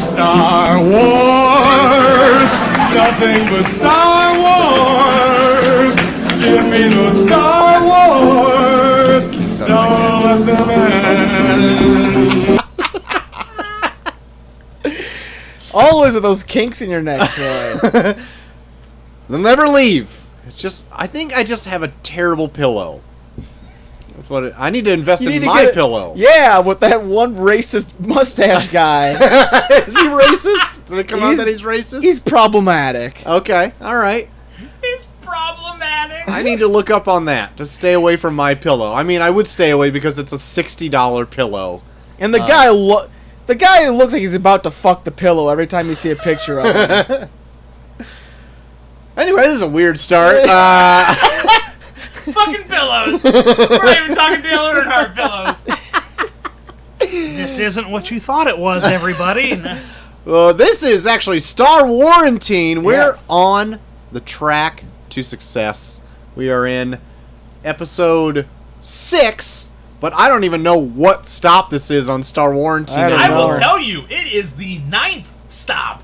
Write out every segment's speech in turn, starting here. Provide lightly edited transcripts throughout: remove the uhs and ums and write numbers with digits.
Star Wars, nothing but Star Wars. Give me the Star Wars. Don't let them end. Always with those kinks in your neck, Troy. They'll never leave. It's just, I think I just have a terrible pillow. That's what I need to invest in my pillow. Yeah, with that one racist mustache guy. Is he racist? Did it come out that he's racist? He's problematic. Okay, all right. He's problematic. I need to look up on that to stay away from my pillow. I mean, I would stay away because it's a $60 pillow. And the guy looks like he's about to fuck the pillow every time you see a picture of him. Anyway, this is a weird start. Fucking pillows. We're not even talking Dale Earnhardt pillows. This isn't what you thought it was, everybody. This is actually Star Warantine. We're Yes. on the track to success. We are in episode 6, but I don't even know what stop this is on Star Warantine I I anymore. will tell you, it is the 9th stop.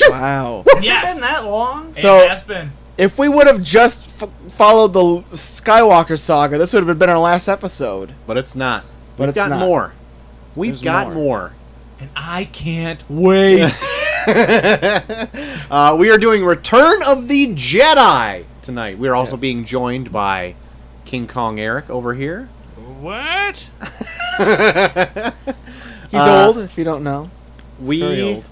Wow. Has Yes. it been that long? So- It has been. If we would have just followed the Skywalker saga, this would have been our last episode. But it's not. But We've it's got not. more. We've There's got more. more. And I can't wait. We are doing Return of the Jedi tonight. We are also Yes. being joined by King Kong Eric over here. What? He's old, if you don't know. Very old.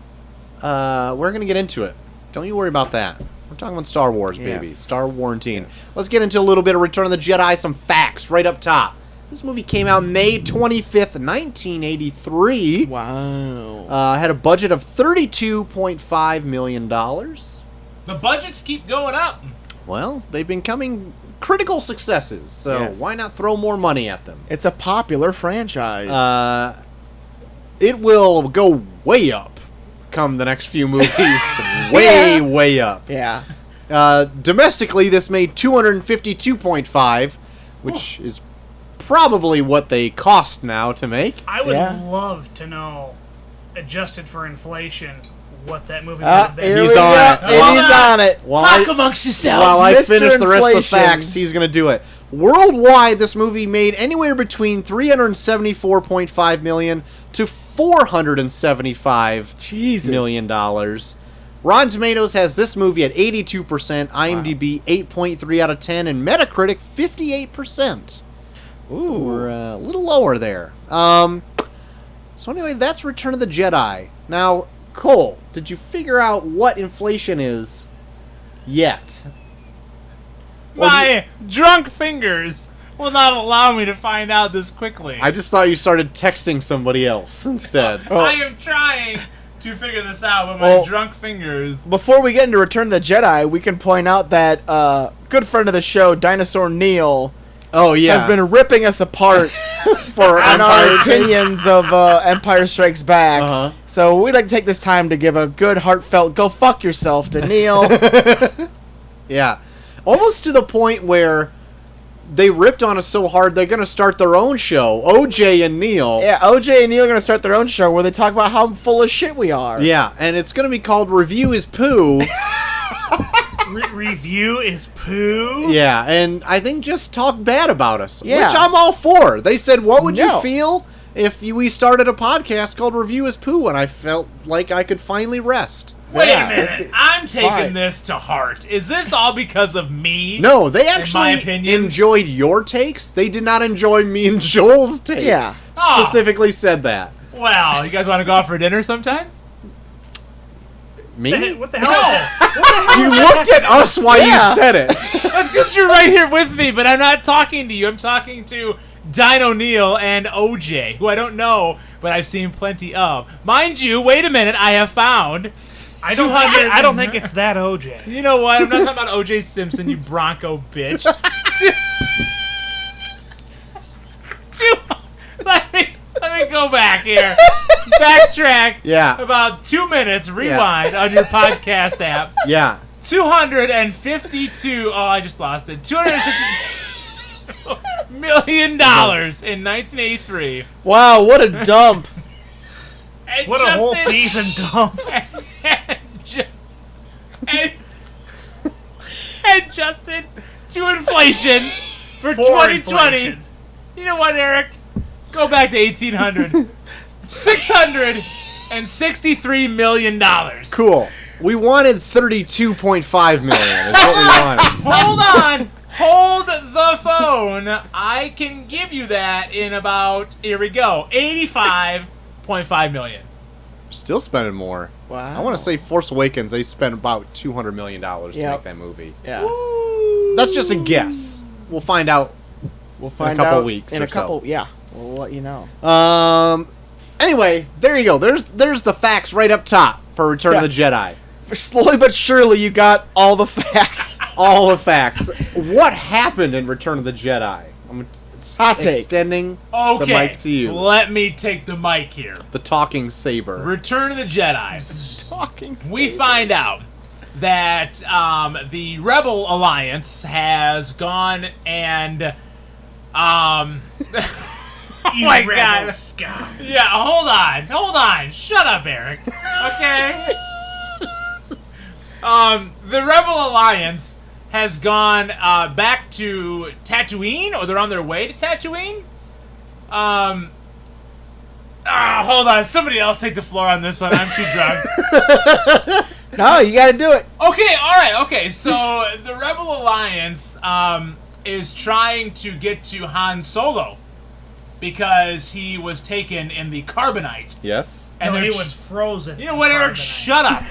We're going to get into it. Don't you worry about that. We're talking about Star Wars, baby. Yes. Star Warantine. Yes. Let's get into a little bit of Return of the Jedi. Some facts right up top. This movie came out May 25th, 1983. Wow. Had a budget of $32.5 million. The budgets keep going up. Well, they've been coming critical successes, so Yes. why not throw more money at them? It's a popular franchise. It will go way up come the next few movies. Way up. yeah. Domestically, this made $252.5, which is probably what they cost now to make. I would Yeah. love to know, adjusted for inflation, what that movie would have been. He's on it. And he's on it. Talk amongst yourselves. While I Mr. finish the rest of the Inflation. facts, he's going to do it. Worldwide, this movie made anywhere between $374.5 million to $475 Jesus. million. Rotten Tomatoes has this movie at 82%, IMDb 8.3 out of 10, and Metacritic 58%. Ooh. We're a little lower there. So anyway, that's Return of the Jedi. Now, Cole, did you figure out what inflation is yet? My drunk fingers will not allow me to find out this quickly. I just thought you started texting somebody else instead. I am trying to figure this out with my Well- drunk fingers. Before we get into Return of the Jedi, we can point out that good friend of the show, Dinosaur Neil, Oh, yeah. has been ripping us apart for on our Empire. opinions of Empire Strikes Back. Uh-huh. So we'd like to take this time to give a good, heartfelt "go fuck yourself" to Neil. Yeah. Almost to the point where they ripped on us so hard they're going to start their own show, OJ and Neil. Yeah, OJ and Neil are going to start their own show where they talk about how full of shit we are. Yeah, and it's going to be called Review is Poo. Review is poo? Yeah, and I think just talk bad about us, Yeah. which I'm all for. They said, what would No. you feel if we started a podcast called Review is Poo? And I felt like I could finally rest. Wait Yeah, a minute. it's- I'm taking fine. this to heart. Is this all because of me? No, they my actually opinions? enjoyed your takes. They did not enjoy me and Joel's takes. Yeah. Oh. Specifically said that. Well, you guys want to go out for dinner sometime? Me? What the hell is that? You looked at us while Yeah. you said it. That's because you're right here with me, but I'm not talking to you. I'm talking to Dino Neil and OJ, who I don't know, but I've seen plenty of. Mind you, wait a minute, I have found... I don't think it's that OJ. You know what? I'm not talking about O.J. Simpson, you Bronco bitch. Let me go back here. Backtrack. Yeah. About 2 minutes. Rewind on your podcast app. Yeah. 252. Oh, I just lost it. $252 million in 1983. Wow, what a dump. And What a whole Justin- season dump. and, and Justin, to inflation for For 2020. inflation. You know what, Eric? Go back to 1800. $663 million. Cool. We wanted 32.5 million. Is what we wanted. Hold on. Hold the phone. I can give you that in about, here we go, 85.5 million. Still spending more. Wow. I want to say Force Awakens, they spent about $200 million to Yep. make that movie. Yeah. That's just a guess. We'll find out. We'll find couple out weeks in or a couple. Yeah, we'll let you know. Anyway, there you go. There's the facts right up top for Return of the Jedi. Slowly but surely, you got all the facts. All the facts. What happened in Return of the Jedi? I'm Hot take. extending Okay. the mic to you. Let me take the mic here. The talking saber. Return of the Jedi. Talking. We find out that the Rebel Alliance has gone and oh You my rebel God. scum. Yeah, hold on. Shut up, Eric. Okay. The Rebel Alliance has gone back to Tatooine, or they're on their way to Tatooine. Hold on. Somebody else take the floor on this one. I'm too drunk. No, you got to do it. Okay, all right. Okay, so the Rebel Alliance is trying to get to Han Solo because he was taken in the carbonite. Yes. And No, they're he was frozen. You know what, in Eric? carbonite. Shut up.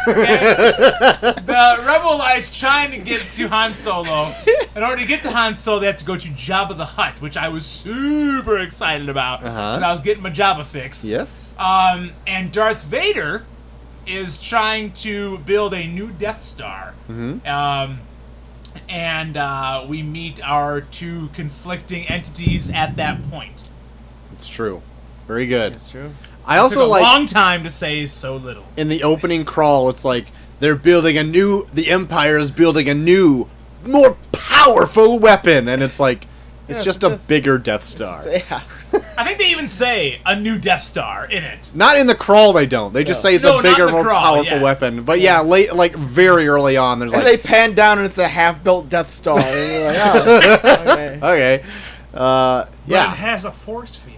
Okay? The Rebel Alliance trying to get to Han Solo. In order to get to Han Solo, they have to go to Jabba the Hutt, which I was super excited about. Uh-huh. And I was getting my Jabba fix. Yes. And Darth Vader is trying to build a new Death Star. Mm-hmm. And we meet our two conflicting entities at that point. It's true. Very good. That's true. I Took also a like long time to say so little. in the opening crawl, it's like they're building the Empire is building a new, more powerful weapon, and it's like it's Yeah, just a that's- bigger Death Star. Yeah. I think they even say a new Death Star in it. Not in the crawl, they don't. They just No. say it's No, a not in bigger, the more crawl, powerful yes. weapon. But yeah, late, like very early on, there's And like they pan down and it's a half-built Death Star. And you're like, oh, okay. okay, But it yeah, has a force field.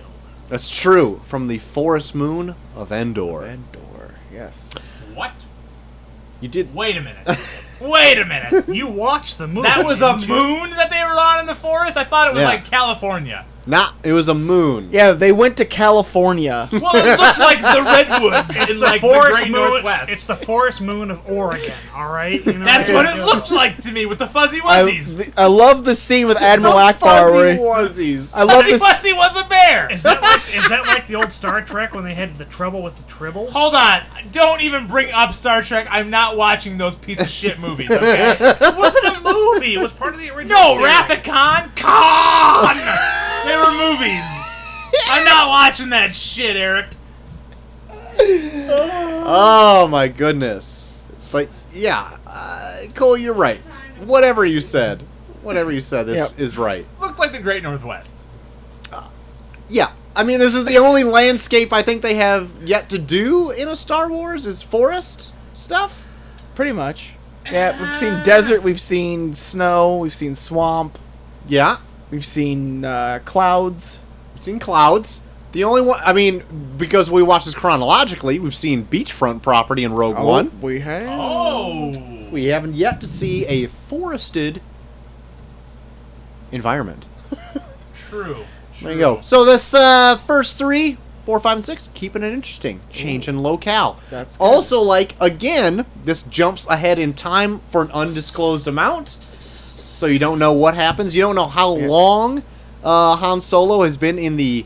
that's true. From the forest moon of Endor. Endor, yes. What? You did. Wait a minute. Wait a minute. You watched the movie. That was a didn't you? moon that they were on in the forest? I thought it was Yeah. like California. It was a moon. Yeah, they went to California. Well, it looked like the redwoods It's in the like the forest Great moon. Northwest. It's the forest moon of Oregon. All right. You know That's what it you're looked like to me with the fuzzy wuzzies. I love the scene with Admiral The Akbar. fuzzy Where wuzzies. I love Fuzzy this. Wuzzy was a bear. Is that like the old Star Trek when they had the trouble with the tribbles? Hold on. Don't even bring up Star Trek. I'm not watching those piece of shit movies, okay? It wasn't a movie. It was part of the original. No, series. Wrath of Khan? Khan! They were movies. I'm not watching that shit, Eric. Oh my goodness. But yeah, Cole, you're right. Whatever you said, this Yep. is right. Looked like the Great Northwest. Yeah, I mean, this is the only landscape I think they have yet to do in a Star Wars is forest stuff. Pretty much. Yeah, we've seen desert, we've seen snow, we've seen swamp, Yeah, we've seen clouds. we've seen clouds. The only one, I mean, because we watched this chronologically, we've seen beachfront property in Rogue One. We have. Oh. We haven't yet to see a forested environment. True. There you go. So this first 3, 4, 5, and 6, keeping it interesting. Change in locale. That's good. Also, like, again, this jumps ahead in time for an undisclosed amount. So you don't know what happens. You don't know how long Han Solo has been in the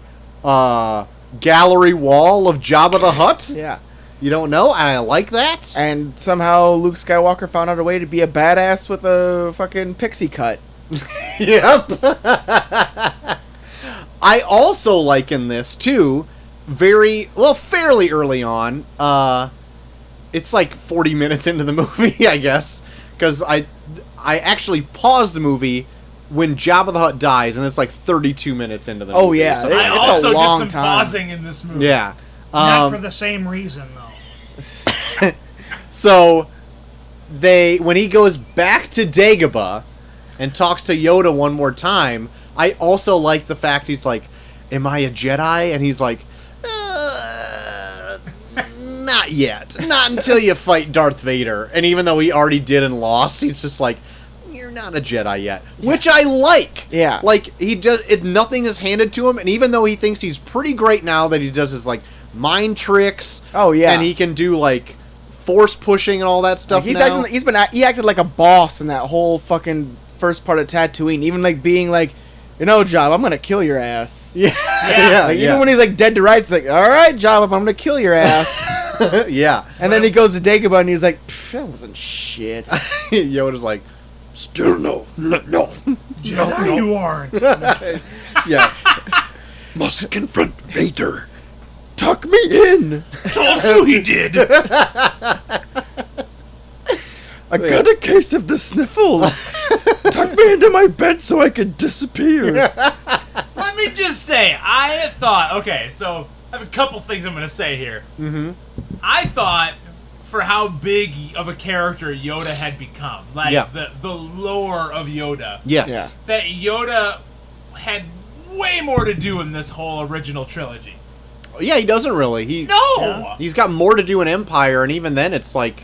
gallery wall of Jabba the Hutt. Yeah. You don't know, and I like that. And somehow Luke Skywalker found out a way to be a badass with a fucking pixie cut. Yep. I also like in this too, fairly early on. It's like 40 minutes into the movie, I guess, because I actually paused the movie when Jabba the Hutt dies, and it's like 32 minutes into the movie. Oh, yeah. or something I like that. It's a also long did some time. pausing in this movie. Yeah. Not for the same reason, though. So when he goes back to Dagobah and talks to Yoda one more time, I also like the fact he's like, "Am I a Jedi?" And he's like, "Not yet. Not until you fight Darth Vader." And even though he already did and lost, he's just like, "You're not a Jedi yet," which I like. Yeah. Like nothing is handed to him, and even though he thinks he's pretty great now that he does his like mind tricks. Oh, yeah. And he can do like force pushing and all that stuff. He now. acted like a boss in that whole fucking first part of Tatooine. Even like being like, Job, I'm gonna kill your ass. Yeah, Like, even when he's like dead to rights, it's like, all right, Job, I'm gonna kill your ass. yeah. And then he goes to Dagobah and he's like, that wasn't shit. Yoda's like, Still no. Jedi, you aren't. yeah, Must confront Vader. Tuck me in. Told you he did. I got a case of the sniffles. Tuck me into my bed so I could disappear. Let me just say, I thought, okay, so I have a couple things I'm going to say here. Mm-hmm. I thought, for how big of a character Yoda had become, like Yeah. the lore of Yoda, yes, Yeah. that Yoda had way more to do in this whole original trilogy. yeah. He doesn't really. No! He's got more to do in Empire, and even then, it's like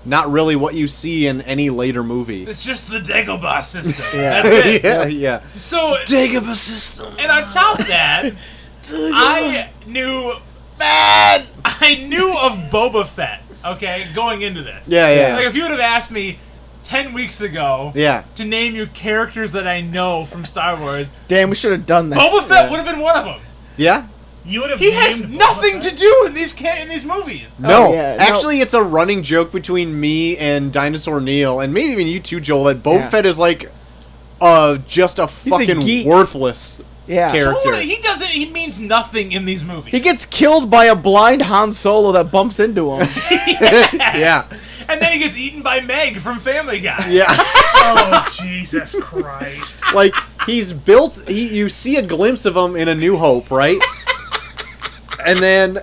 not really what you see in any later movie. It's just the Dagobah system. Yeah. That's it. yeah. So, Dagobah system. and on top of that, I knew of Boba Fett, okay, going into this. Yeah. Like, if you would have asked me 10 weeks ago Yeah. to name you characters that I know from Star Wars, Damn, we should have done that. Boba Fett would have been one of them. Yeah. You would have. He has named Boba nothing Fett? to do in these movies. No, yeah, no. actually, it's a running joke between me and Dinosaur Neil, and maybe even you too, Joel, that Boba Yeah. Fett is like, just a a fucking geek. worthless Yeah. character. Totally, he means nothing in these movies. He gets killed by a blind Han Solo that bumps into him. Yes. Yeah. And then he gets eaten by Meg from Family Guy. Yeah. Oh Jesus Christ! Like he's built. You see a glimpse of him in A New Hope, right? And then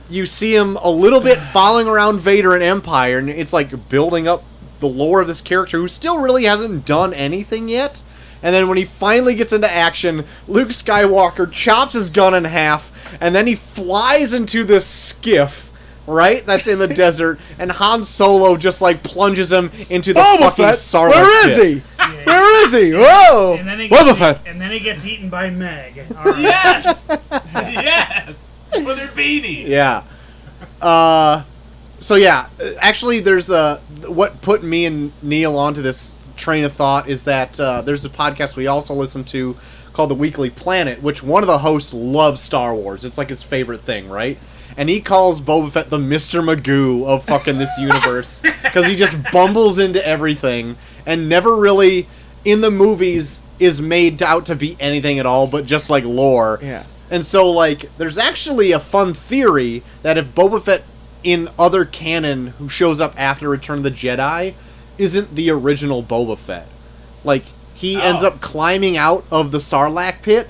you see him a little bit following around Vader in Empire, and it's like building up the lore of this character who still really hasn't done anything yet. And then when he finally gets into action, Luke Skywalker chops his gun in half, and then he flies into this skiff, right? That's in the desert, and Han Solo just like plunges him into the Boba fucking Fett? Sarlacc Where is pit. he? Where is he? Whoa! And then he Boba gets, Fett. and then he gets eaten by Meg. All right. Yes! Yes! With her beanie. Yeah. So yeah, actually, there's what put me and Neil onto this train of thought is that there's a podcast we also listen to called The Weekly Planet, which one of the hosts loves Star Wars. It's like his favorite thing, right? And he calls Boba Fett the Mr. Magoo of fucking this universe because he just bumbles into everything and never really in the movies is made out to be anything at all, but just like lore. Yeah. And so, like, there's actually a fun theory that if Boba Fett in other canon who shows up after Return of the Jedi isn't the original Boba Fett. Like, he ends up climbing out of the Sarlacc pit,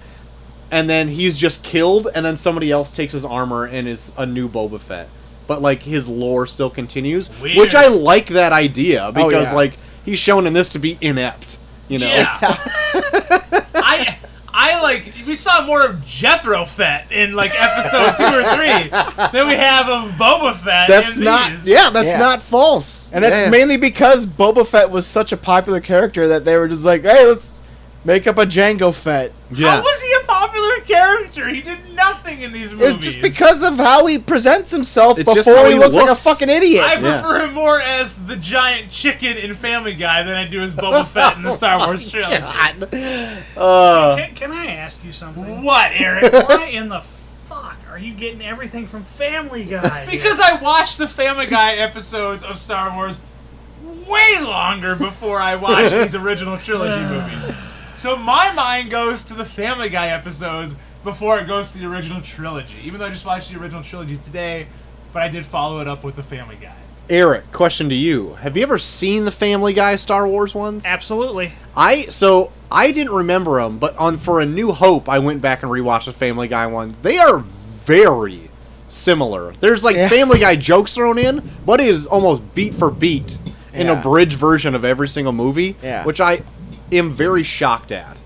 and then he's just killed, and then somebody else takes his armor and is a new Boba Fett. But, like, his lore still continues. Weird. Which I like that idea, because, yeah. like, he's shown in this to be inept. You know? Yeah. I like, we saw more of Jethro Fett in like episode 2 or 3 than we have of Boba Fett That's in not, these. yeah, that's Yeah. not false. And that's mainly because Boba Fett was such a popular character that they were just like, hey, let's make up a Jango Fett. How was he a popular character? He did nothing in these movies. It's just because of how he presents himself It's just before how he he looks like a looks. fucking idiot. I prefer him more as the giant chicken in Family Guy than I do as Boba Fett in the Star Wars trilogy. Can I ask you something? What, Eric? Why in the fuck are you getting everything from Family Guy? Because I watched the Family Guy episodes of Star Wars way longer before I watched these original trilogy movies. So my mind goes to the Family Guy episodes before it goes to the original trilogy. Even though I just watched the original trilogy today, but I did follow it up with the Family Guy. Eric, question to you. Have you ever seen the Family Guy Star Wars ones? Absolutely. I didn't remember them, but for A New Hope, I went back and rewatched the Family Guy ones. They are very, similar. There's like Yeah. Family Guy jokes thrown in, but it is almost beat for beat an Yeah. abridged version of every single movie, Yeah. which I am very shocked at.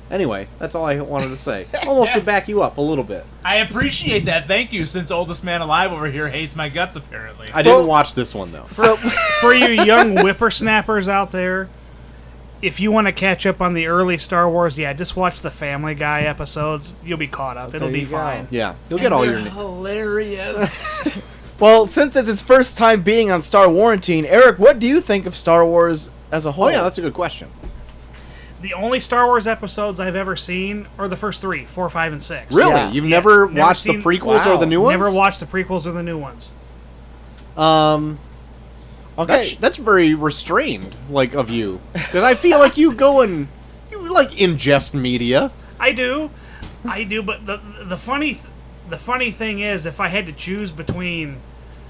Anyway, that's all I wanted to say. Almost to back you up a little bit. I appreciate that. Thank you, since oldest man alive over here hates my guts, apparently. I didn't watch this one, though. So For you young whippersnappers out there, if you want to catch up on the early Star Wars, yeah, just watch the Family Guy episodes. You'll be caught up. It'll there be you go. fine. Yeah, you'll get all your... hilarious. well, since it's his first time being on Star Warantine, Eric, what do you think of Star Wars as a whole? Oh, yeah, that's a good question. The only Star Wars episodes I've ever seen are the first 3, 4, 5, and 6. Really? Yeah. You've Yeah, never never watched seen- the prequels or Wow. the new ones? Never watched the prequels or the new ones. Okay. That's very restrained, like, of you. Because I feel like you go and... You, like, ingest media. I do, but the funny thing is, if I had to choose between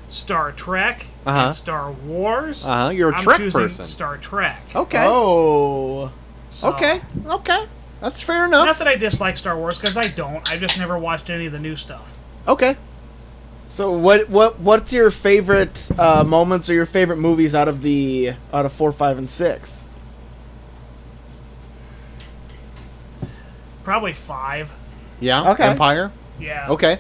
Star Trek Uh-huh. and Star Wars, You're a I'm Trek choosing person. Star Trek. Okay. Oh. So, Okay. That's fair enough. Not that I dislike Star Wars, because I don't. I've just never watched any of the new stuff. Okay. So what's your favorite moments or your favorite movies out of 4, 5, and 6? Probably 5. Yeah. Okay. Empire. Yeah. Okay.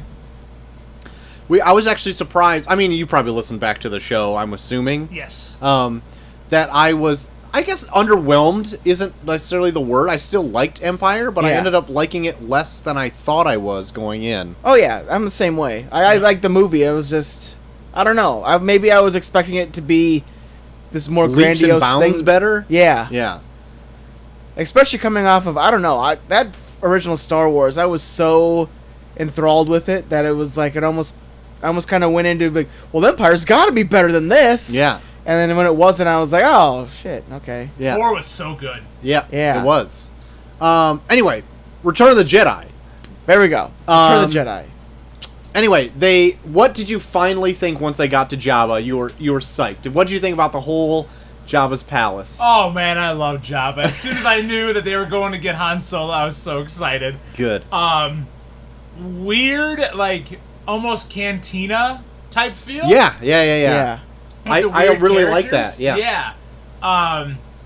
I was actually surprised. I mean, you probably listened back to the show, I'm assuming. Yes. That I was, I guess, underwhelmed isn't necessarily the word. I still liked Empire, but I Yeah. ended up liking it less than I thought I was going in. Oh yeah, I'm the same way. I like the movie. It was just, I don't know. Maybe I was expecting it to be this more Leaps and grandiose bounds thing. better? Yeah. Yeah. Especially coming off of, I don't know, that original Star Wars, I was so enthralled with it that it was like I almost kind of went into like, well, Empire's got to be better than this. Yeah. And then when it wasn't, I was like, oh shit, okay. Yeah. 4 was so good. Yeah. Yeah. It was. Anyway, Return of the Jedi. There we go. Return of the Jedi. Anyway, what did you finally think once they got to Jabba? You were psyched. What did you think about the whole Jabba's palace? Oh man, I love Jabba. As soon as I knew that they were going to get Han Solo, I was so excited. Good. Weird, like almost cantina type feel. Yeah. Yeah. With the I weird really like characters. that. Yeah. Yeah.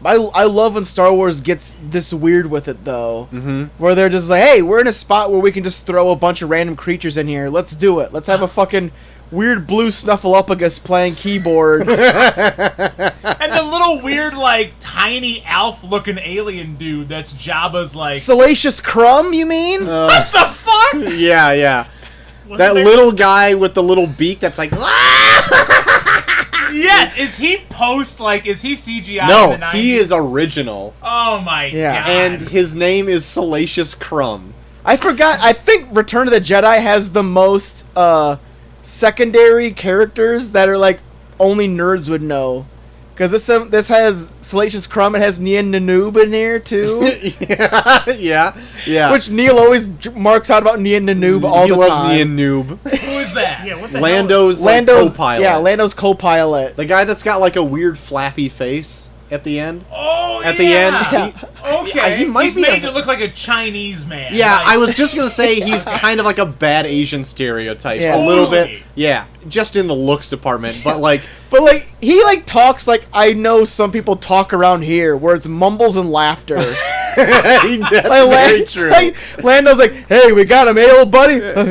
I love when Star Wars gets this weird with it though, Mm-hmm. where they're just like, hey, we're in a spot where we can just throw a bunch of random creatures in here. Let's do it. Let's have a fucking weird blue Snuffleupagus playing keyboard. And the little weird, like tiny Alf-looking alien dude that's Jabba's like. Salacious Crumb, you mean? What the fuck? Yeah. Wasn't That there- little guy with the little beak that's like... Yes. Is he Is he CGI? No, in the 90s? he is original. Oh my Yeah. god. And his name is Salacious Crumb. I forgot. I think Return of the Jedi has the most secondary characters that are like only nerds would know. Because this has Salacious Crumb. It has Nien Nunoob in here too. yeah. Which Neil always marks out about Nien Nunoob all he the loves time. Nien Noob. Who is that? Yeah, what the hell? Lando's Lando's co-pilot. Yeah, Lando's co-pilot. The guy that's got like a weird flappy face at the end. Oh, At the end, Okay. he might He's be made a- to look like a Chinese man. Yeah, Like- I was just gonna say he's kind of like a bad Asian stereotype, Yeah. a little bit. Totally. Yeah, just in the looks department, but like, But like he like talks like I know some people talk around here, where it's mumbles and laughter. that's Like, very true. Like, Lando's like, "Hey, we got him, hey, old buddy." Oh,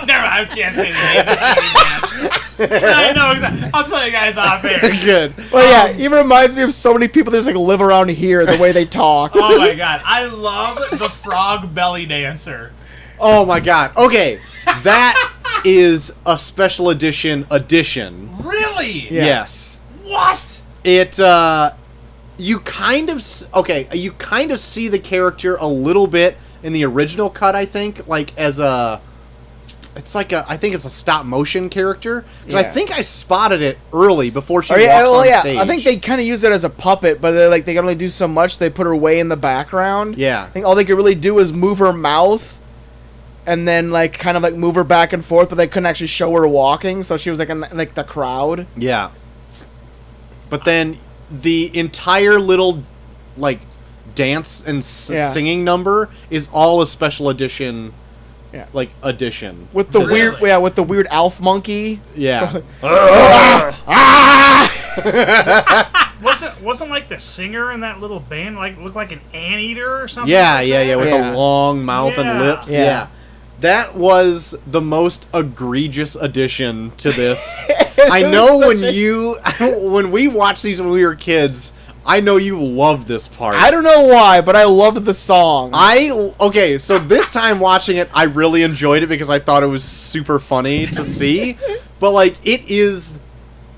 never. I can't say the name. Of the Chinese man. I know exactly. I'll tell you guys off air. Good. Well, yeah, he reminds me of so many people that just like live around here, the way they talk. Oh my god, I love the frog belly dancer. Oh my god. Okay, that is a special edition. Really? Yeah. Yes. What? It you kind of you kind of see the character a little bit in the original cut, I think, like as a I think it's a stop motion character, because I Yeah. think I spotted it early before she Oh, walks yeah, well, on yeah. stage. I think they kind of use it as a puppet, but they can only do so much. They put her way in the background. Yeah. I think all they could really do is move her mouth, and then like kind of like move her back and forth, but they couldn't actually show her walking, so she was like in like the crowd. Yeah. But then the entire little like dance and Yeah. singing number is all a special edition Yeah. like edition. With the Really? with the weird Alf monkey. Yeah. Wasn't like the singer in that little band like looked like an anteater or something? Yeah, like yeah, that? yeah, with Yeah. a long mouth and Yeah. lips. Yeah. Yeah. That was the most egregious addition to this. I was know when such when we watched these when we were kids, I know you loved this part. I don't know why, but I loved the song. Okay, so this time watching it, I really enjoyed it because I thought it was super funny to see. But like, it is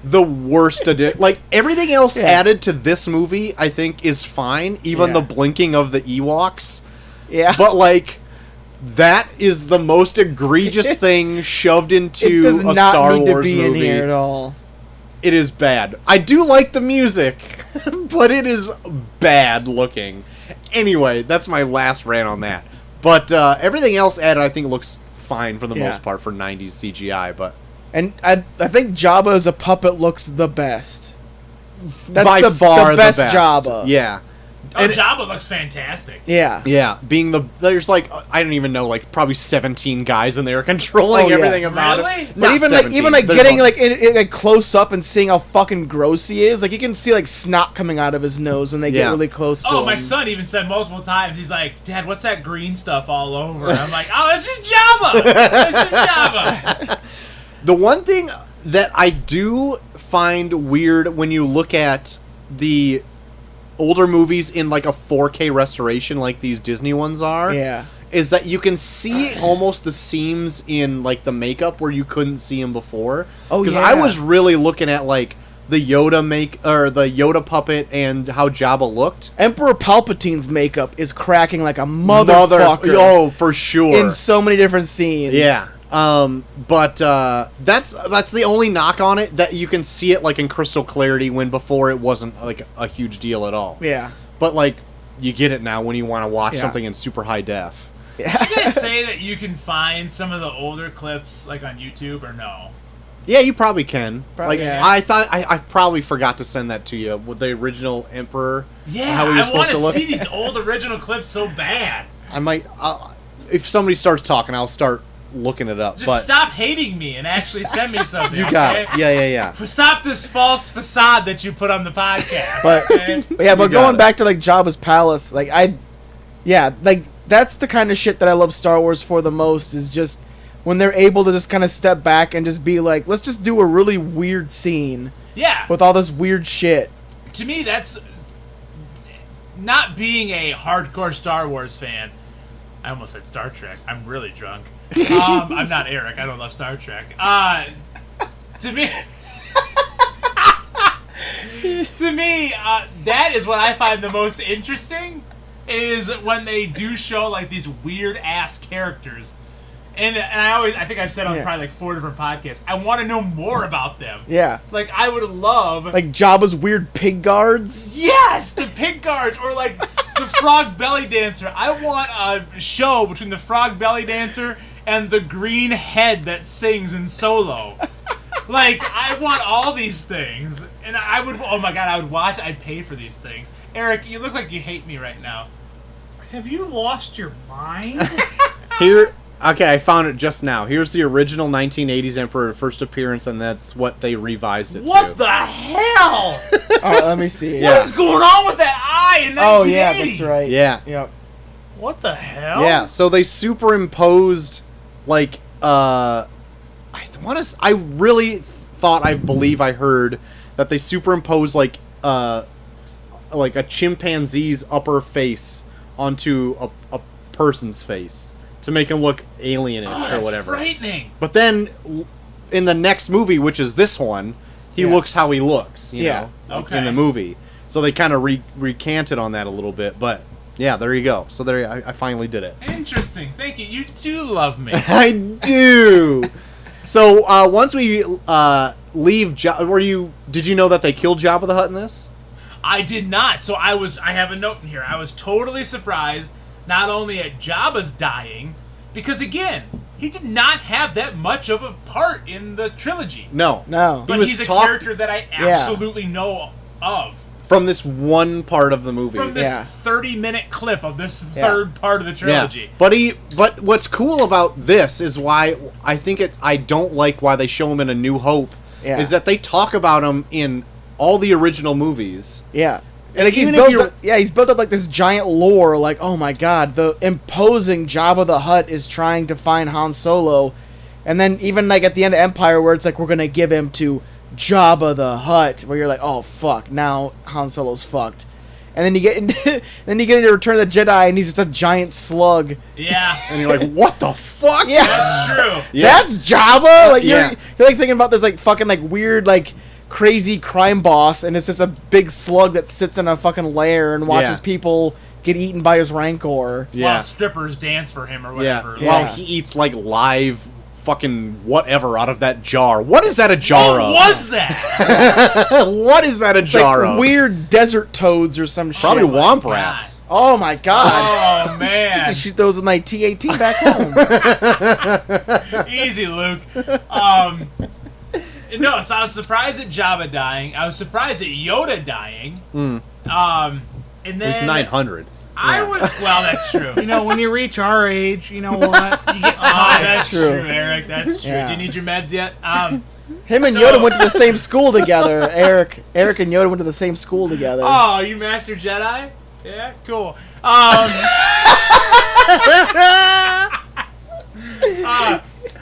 the worst addition. Like everything else Yeah. added to this movie, I think is fine. Even Yeah. the blinking of the Ewoks. yeah. But like, that is the most egregious thing shoved into it does a not Star need Wars to be movie. in here at all. It is bad. I do like the music, but it is bad looking. Anyway, that's my last rant on that. But everything else added, I think, looks fine for the Yeah. most part for 90s CGI. But And I think Jabba as a puppet looks the best. That's by the far the best Jabba. Yeah. Oh, And- Jabba looks fantastic. Yeah. Yeah, there's like, I don't even know, like probably 17 guys in there controlling Oh, yeah. everything about Really? it. But Not even 17, like there's getting a- like in like close up and seeing how fucking gross he is, like you can see like snot coming out of his nose when they get Yeah. really close to Oh, him. my son even said multiple times, he's like, Dad, what's that green stuff all over? I'm like, oh, it's just Jabba! It's just Jabba! The one thing that I do find weird when you look at the older movies in like a 4K restoration like these Disney ones are, Yeah. is that you can see almost the seams in like the makeup where you couldn't see them before. Oh, Because yeah. I was really looking at like the Yoda the Yoda puppet and how Jabba looked. Emperor Palpatine's makeup is cracking like a motherfucker Oh, for sure. in so many different scenes. Yeah. But that's the only knock on it, that you can see it like in crystal clarity when before it wasn't like a huge deal at all. Yeah. But like, you get it now when you want to watch Yeah. something in super high def. Did you guys say that you can find some of the older clips like on YouTube or no? Yeah, you probably can. Probably, like yeah. I thought I probably forgot to send that to you with the original Emperor. Yeah, how he was I want supposed to to look. see these old original clips so bad. I might if somebody starts talking, I'll start looking it up. Just but stop hating me and actually send me something. you got okay? it. Yeah. Stop this false facade that you put on the podcast. But- okay? But yeah, but You got going it. back to like Jabba's palace, like like that's the kind of shit that I love Star Wars for the most, is just when they're able to just kind of step back and just be like, let's just do a really weird scene Yeah, with all this weird shit. to me, that's not being a hardcore Star Wars fan. I almost said Star Trek. I'm really drunk. I'm not Eric. I don't love Star Trek. To me, that is what I find the most interesting, is when they do show like these weird ass characters. And I think I've said on Yeah. probably like 4 different podcasts, I want to know more about them. Yeah. Like, I would love... Like Jabba's weird pig guards. Yes, the pig guards, or like the frog belly dancer. I want a show between the frog belly dancer and the green head that sings in Solo. Like, I want all these things, and I would. Oh my god, I would watch. I'd pay for these things. Eric, you look like you hate me right now. Have you lost your mind? Here, okay, I found it just now. Here's the original 1980s Emperor first appearance, and that's what they revised it to. What the hell? All right, let me see. Yeah. What is going on with that eye in 1980? Oh yeah, that's right. Yeah. Yep. What the hell? Yeah, so they superimposed like I really thought, I believe I heard that they superimposed like a chimpanzee's upper face onto a person's face to make him look alienish Oh, or that's whatever. frightening. But then in the next movie, which is this one, he Yeah. looks how he looks, you Yeah. know, Okay. in the movie. So they kind of recanted on that a little bit, but yeah, there you go. So there, I finally did it. Interesting. Thank you. You do love me. I do. So once we leave, did you know that they killed Jabba the Hutt in this? I did not. So I have a note in here. I was totally surprised not only at Jabba's dying, because again, he did not have that much of a part in the trilogy. No. No. But was he's a talked- character that I absolutely know of from this one part of the movie. From this Yeah. 30-minute clip of this third part of the trilogy. But what's cool about this is why I think I don't like why they show him in A New Hope Yeah. is that they talk about him in all the original movies. Yeah. And like, he's Even if built you're- up, he's built up like this giant lore. Like, oh my god, the imposing Jabba the Hutt is trying to find Han Solo, and then even like at the end of Empire, where it's like we're gonna give him to Jabba the Hutt, where you're like, oh fuck, now Han Solo's fucked. And then you get into Return of the Jedi, and he's just a giant slug. Yeah. And you're like, what the fuck? Yeah, That's true. Yeah. that's Jabba. Like Yeah. you're like thinking about this like fucking like weird like crazy crime boss, and it's just a big slug that sits in a fucking lair and watches Yeah. people get eaten by his rancor. Yeah. While strippers dance for him or Yeah. whatever. Yeah. While he eats like live fucking whatever out of that jar. What is that a jar What of? was that? What is that a It's jar like of? weird desert toads or some Probably shit. womp God. rats. Oh my god. Oh, I man. just shoot those with my T-18 back home. Easy, Luke. No, so I was surprised at Jabba dying. I was surprised at Yoda dying. And then There's 900. I was that's true. You know, when you reach our age, you know what? You get Oh, tired. that's true. true, Eric. That's true. Yeah. Do you need your meds yet? Him and So- Yoda went to the same school together. Eric and Yoda went to the same school together. Oh, you Master Jedi? Yeah, cool.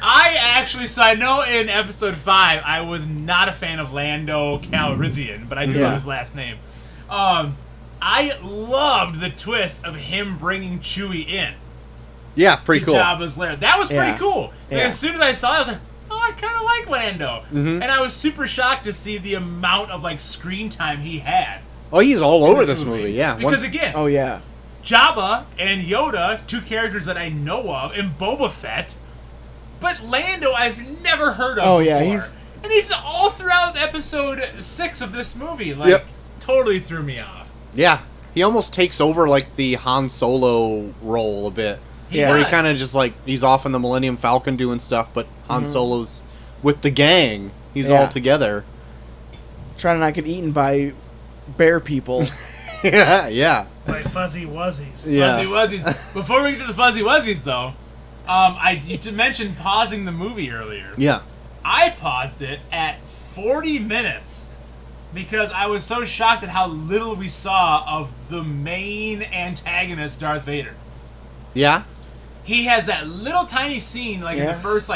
I actually, so I know in episode 5, I was not a fan of Lando Calrissian, but I do know Yeah. his last name. I loved the twist of him bringing Chewie in Yeah, pretty to cool. Jabba's lair. That was pretty Yeah. cool. Like, Yeah. as soon as I saw it, I was like, oh, I kind of like Lando. Mm-hmm. And I was super shocked to see the amount of like screen time he had. Oh, he's all in over this movie. Yeah. Because again, Oh yeah. Jabba and Yoda, two characters that I know of, and Boba Fett. But Lando, I've never heard of Oh, before. yeah, And he's all throughout episode 6 of this movie. Like, Yep. totally threw me off. Yeah. He almost takes over like the Han Solo role a bit. Yeah. Where he does. kind of just like he's off in the Millennium Falcon doing stuff, but Han Solo's with the gang. He's Yeah. all together. Trying to not get eaten by bear people. Yeah, yeah. Like fuzzy wuzzies. Yeah. Fuzzy Wuzzies. Before we get to the Fuzzy Wuzzies, though, you mentioned pausing the movie earlier. Yeah. I paused it at 40 minutes because I was so shocked at how little we saw of the main antagonist, Darth Vader. Yeah. He has that little tiny scene, like in Yeah. the first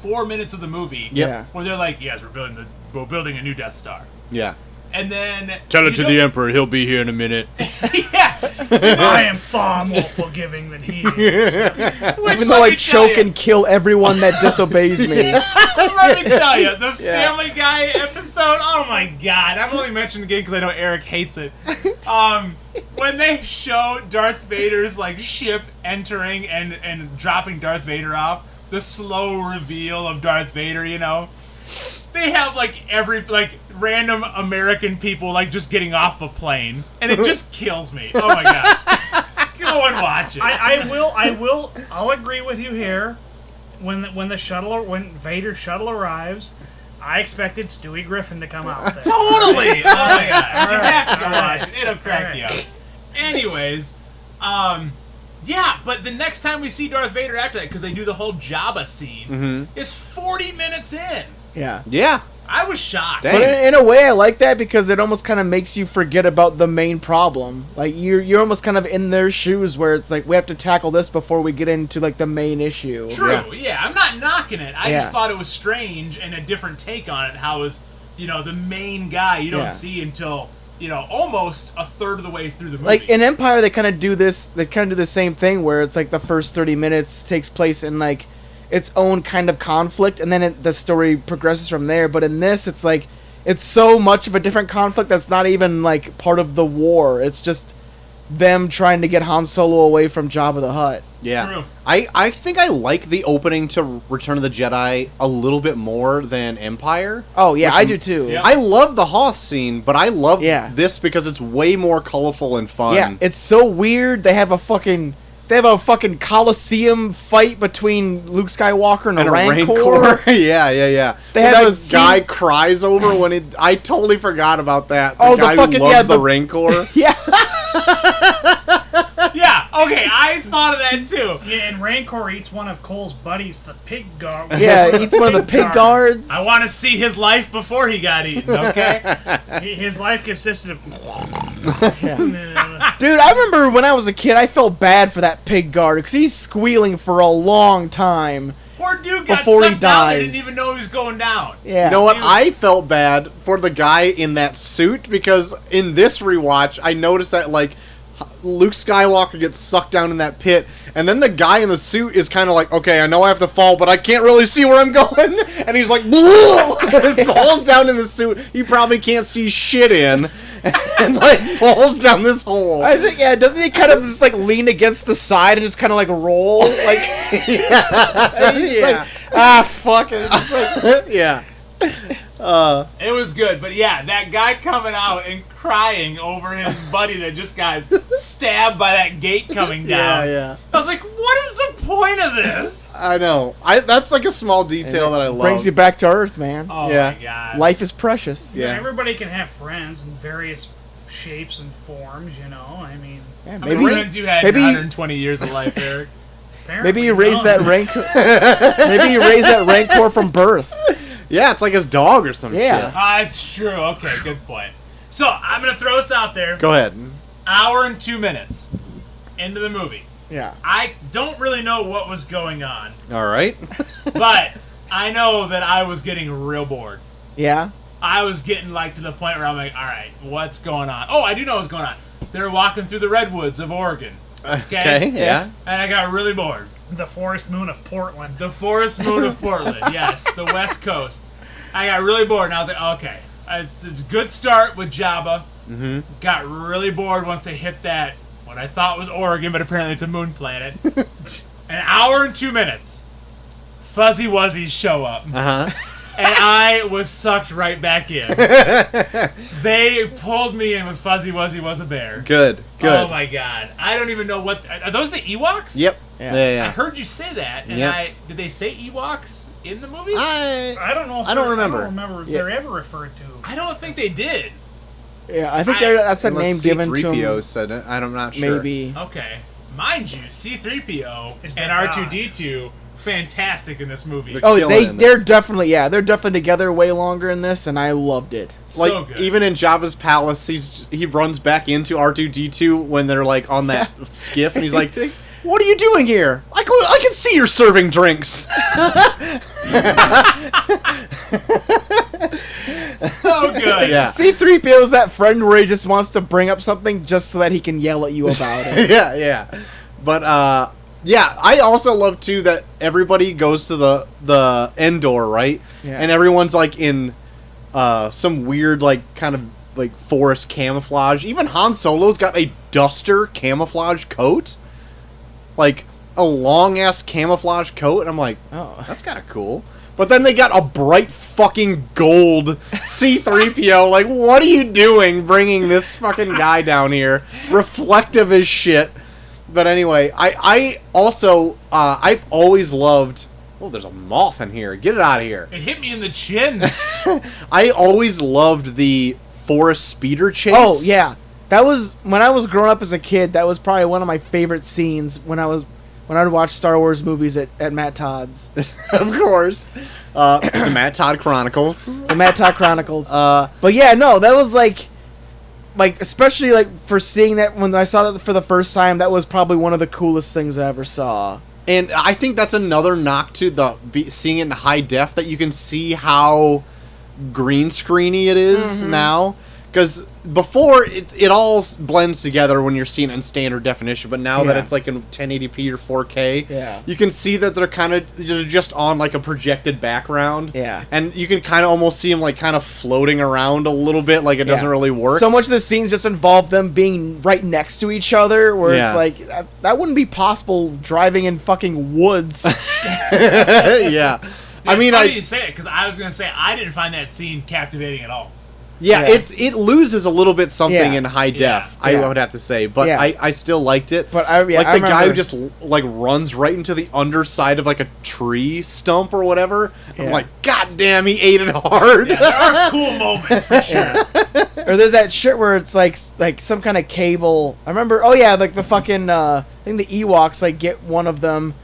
4 minutes of the movie, Yep. Yeah. where they're like, "Yes, we're building a new Death Star," Yeah. and then Tell it you to don't- the Emperor. He'll be here in a minute. yeah. I am far more forgiving than he is. Which, Even though let I me tell choke you- and kill everyone that disobeys me. Let me tell you, the Yeah. Family Guy episode. Oh my god! I'm only mentioning it again because I know Eric hates it. When they show Darth Vader's ship entering and dropping Darth Vader off, the slow reveal of Darth Vader. They have every random American people just getting off a plane, and it just kills me. Oh my god! Go and watch it. I'll agree with you here. When Vader's shuttle arrives, I expected Stewie Griffin to come out there. Totally! Oh my god. You Alright, have to go alright, watch it. It'll crack you up. Anyways, yeah, but the next time we see Darth Vader after that, because they do the whole Jabba scene, is 40 minutes in. Yeah. Yeah. I was shocked. Dang. But in a way, I like that because it almost kind of makes you forget about the main problem. Like you're almost kind of in their shoes, where it's like we have to tackle this before we get into the main issue. True, yeah. I'm not knocking it. I Yeah. just thought it was strange and a different take on it. How is, the main guy you don't Yeah. see until, almost a third of the way through the movie. Like in Empire, they kind of do this. They kind of do the same thing where it's the first 30 minutes takes place in its own kind of conflict, and then the story progresses from there. But in this, it's it's so much of a different conflict that's not even part of the war. It's just them trying to get Han Solo away from Jabba the Hutt. Yeah. True. I think I like the opening to Return of the Jedi a little bit more than Empire. Oh yeah, Which I do too. Yeah. I love the Hoth scene, but I love Yeah. this because it's way more colorful and fun. Yeah, it's so weird. They have They have a fucking Coliseum fight between Luke Skywalker and a Rancor. Yeah. They And have that a scene- guy cries over when it. I totally forgot about that. Oh, the guy fucking- who loves yeah, the the- Rancor. Yeah. Yeah, okay, I thought of that too. Yeah, and Rancor eats one of Cole's buddies, the pig guard. Yeah, eats one of the pig guards. I want to see his life before he got eaten, okay? His life consisted of. Dude, I remember when I was a kid, I felt bad for that pig guard because he's squealing for a long time. Poor dude got Before he sucked down and dies. didn't even know he was going down. Yeah. You know what? I felt bad for the guy in that suit because in this rewatch, I noticed that like Luke Skywalker gets sucked down in that pit, and then the guy in the suit is kind of like, okay, I know I have to fall, but I can't really see where I'm going, and he's like, and falls down in the suit he probably can't see shit in, and like falls down this hole. I think, yeah, doesn't he kind of just like lean against the side and just kind of like roll? Like, Yeah. Fuck it. It's like, Yeah. It was good, but yeah, that guy coming out and crying over his buddy that just got stabbed by that gate coming down. Yeah. I was like, what is the point of this? I know. That's like a small detail that I love. brings you back to Earth, man. Oh Yeah. my god. Life is precious. Yeah. Everybody can have friends in various shapes and forms, you know? I mean, Yeah, How many maybe friends you had maybe- in 120 years of life, Eric? maybe you raised none. that Rancor. Maybe you raised that Rancor from birth. Yeah, it's like his dog or some Yeah. shit. It's true. Okay, good point. So, I'm going to throw this out there. Go ahead. Hour and 2 minutes into the movie. Yeah. I don't really know what was going on, All right. but I know that I was getting real bored. Yeah. I was getting like to the point where I'm like, all right, what's going on? Oh, I do know what's going on. They're walking through the redwoods of Oregon. Okay, yeah. And I got really bored. The forest moon of Portland. The forest moon of Portland, yes, the West Coast. I got really bored, and I was like, okay, it's a good start with Jabba. Mm-hmm. Got really bored once they hit that, what I thought was Oregon, but apparently it's a moon planet. An hour and 2 minutes. Fuzzy Wuzzies show up. Uh-huh. And I was sucked right back in. They pulled me in with Fuzzy Wuzzy was a bear. Good. Oh my god. I don't even know what... Are those the Ewoks? Yep. Yeah. Yeah. I heard you say that, and Yep. did they say Ewoks in the movie? I don't know if I don't they're- remember. I don't remember if they're ever referred to. I don't think they did. Yeah, I think that's a name given to C-3PO him. said it. I'm not sure. Maybe. Okay. Mind you, C-3PO Is and that R2-D2, fantastic in this movie. They're Oh, killing it in they're this. they're definitely together way longer in this, and I loved it. Like So good. even in Jabba's palace, he runs back into R2-D2 when they're like on that skiff, and he's like, "What are you doing here? I can see you're serving drinks." So good. Yeah. C-3PO is that friend where he just wants to bring up something just so that he can yell at you about it. yeah. But yeah, I also love too that everybody goes to the Endor, right? Yeah. And everyone's like in some weird like kind of like forest camouflage. Even Han Solo's got a duster camouflage coat. Like a long ass camouflage coat, and I'm like, Oh. that's kind of cool. But then they got a bright fucking gold C-3PO. Like, what are you doing bringing this fucking guy down here? Reflective as shit. But anyway, I also, I've always loved... Oh, there's a moth in here. Get it out of here. It hit me in the chin. I always loved the forest speeder chase. Oh, yeah. That was, when I was growing up as a kid, that was probably one of my favorite scenes when I would watch Star Wars movies at Matt Todd's. Of course. The Matt Todd Chronicles. The Matt Todd Chronicles. But yeah, no, that was like especially like for seeing that when I saw that for the first time, that was probably one of the coolest things I ever saw. And I think that's another knock to seeing it in high def, that you can see how green screeny it is now. Because before, it all blends together when you're seeing it in standard definition, but now that Yeah. it's like in 1080p or 4K, Yeah. you can see that they're just on like a projected background. Yeah. And you can kind of almost see them like kind of floating around a little bit, like it doesn't Yeah. really work. So much of the scenes just involve them being right next to each other, where Yeah. it's like that wouldn't be possible driving in fucking woods. Yeah. I mean, It's funny you say it, because I was going to say I didn't find that scene captivating at all. Yeah, Yeah. it loses a little bit something Yeah. in high def. I Yeah. would have to say, but Yeah. I still liked it. But I like the guy remember- who just like runs right into the underside of like a tree stump or whatever. I'm Yeah. like, God damn, he ate it hard. Yeah, there are cool moments for sure. Or there's that shit where it's like some kind of cable. I remember. Oh yeah, like the fucking. I think the Ewoks like get one of them,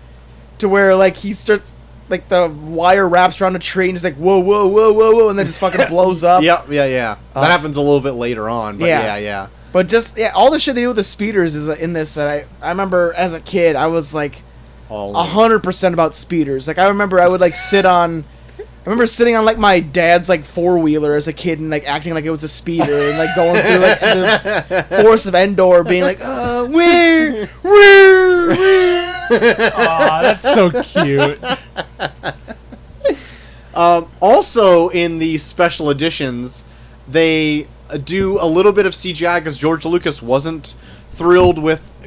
to where like he starts like the wire wraps around a tree and it's like whoa whoa whoa whoa whoa and then just fucking blows up. Yep, yeah. That happens a little bit later on, but yeah. But just all the shit they do with the speeders is in this that I remember as a kid I was like All 100% about speeders. Like I remember I would like sit on. I remember sitting on like my dad's like 4-wheeler as a kid and like acting like it was a speeder and like going through like the forest of Endor, being like, where? Aw, that's so cute. Also, in the special editions, they do a little bit of CGI because George Lucas wasn't thrilled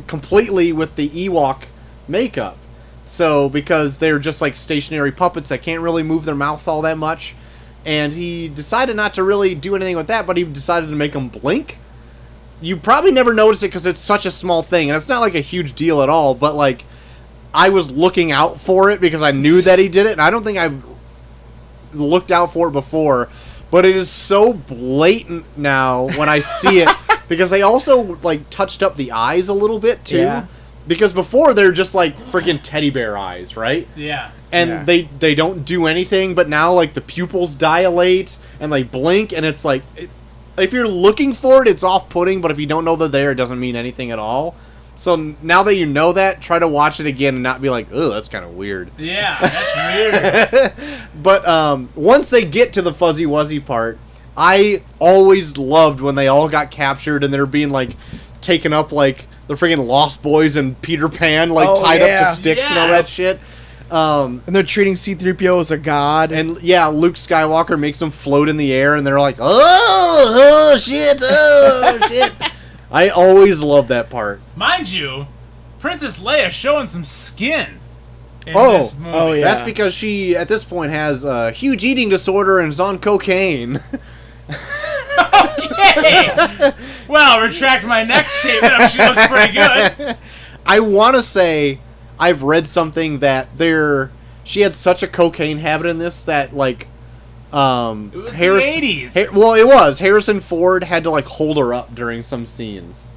completely with the Ewok makeup. So, because they're just like stationary puppets that can't really move their mouth all that much, and he decided not to really do anything with that, but he decided to make them blink. You probably never notice it because it's such a small thing, and it's not like a huge deal at all, but like, I was looking out for it because I knew that he did it, and I don't think I've looked out for it before, but it is so blatant now when I see it, because they also like touched up the eyes a little bit too. Yeah. Because before they're just like freaking teddy bear eyes, right? Yeah. And Yeah. they don't do anything, but now like the pupils dilate and they blink, and it's like if you're looking for it, it's off-putting. But if you don't know they're there, it doesn't mean anything at all. So now that you know that, try to watch it again and not be like, "Oh, that's kind of weird." Yeah, that's weird. But once they get to the Fuzzy Wuzzy part, I always loved when they all got captured and they're being like taken up like the freaking Lost Boys and Peter Pan, like tied up yeah. to sticks and all that Yes. shit. And they're treating C-3PO as a god. And yeah, Luke Skywalker makes them float in the air, and they're like, oh shit. I always love that part. Mind you, Princess Leia showing some skin in Oh. this movie. Oh, yeah. That's because she, at this point, has a huge eating disorder and is on cocaine. Okay. Well, retract my next statement. She looks pretty good. I want to say I've read something that she had such a cocaine habit in this that like It was the 80s. Well, it was. Harrison Ford had to like hold her up during some scenes.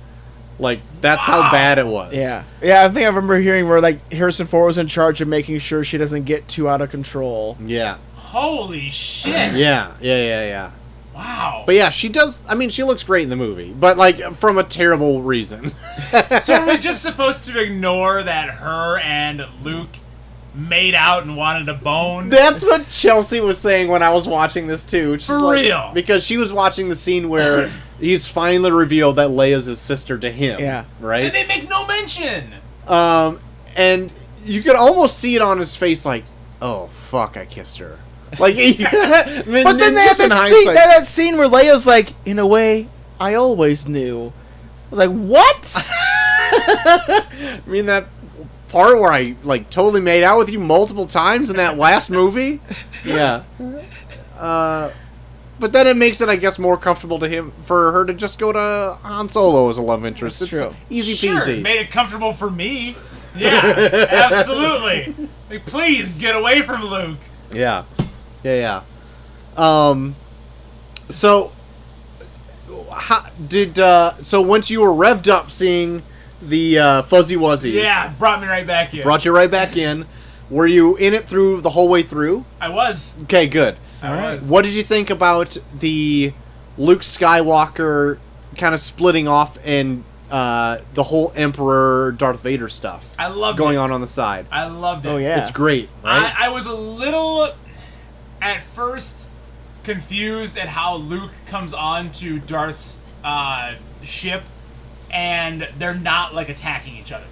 Like that's Wow. how bad it was. yeah, I think I remember hearing where like Harrison Ford was in charge of making sure she doesn't get too out of control. Yeah. Holy shit. Yeah. Wow. But yeah, she does. I mean, she looks great in the movie, but like from a terrible reason. So are we just supposed to ignore that her and Luke made out and wanted a bone? That's what Chelsea was saying when I was watching this too. She's For like- real? because she was watching the scene where he's finally revealed that Leia's his sister to him. Yeah. Right. And they make no mention. And you could almost see it on his face, like, oh fuck, I kissed her. Like, But then they have that scene where Leia's like, in a way, I always knew. I was like, what? I mean, that part where I like totally made out with you multiple times in that last movie. Yeah. But then it makes it, I guess, more comfortable for her to just go to Han Solo as a love interest. That's It's true. easy Sure, peasy. made it comfortable for me. Yeah, absolutely. Like, please get away from Luke. Yeah. So, so once you were revved up seeing the Fuzzy Wuzzies, Yeah, brought me right back in. brought you right back in. Were you in it through the whole way through? I was. Okay, good. I was. What did you think about the Luke Skywalker kind of splitting off and the whole Emperor Darth Vader stuff I loved going it. on the side? I loved it. Oh, yeah. It's great, right? I was a little, at first, confused at how Luke comes on to Darth's ship, and they're not, like, attacking each other.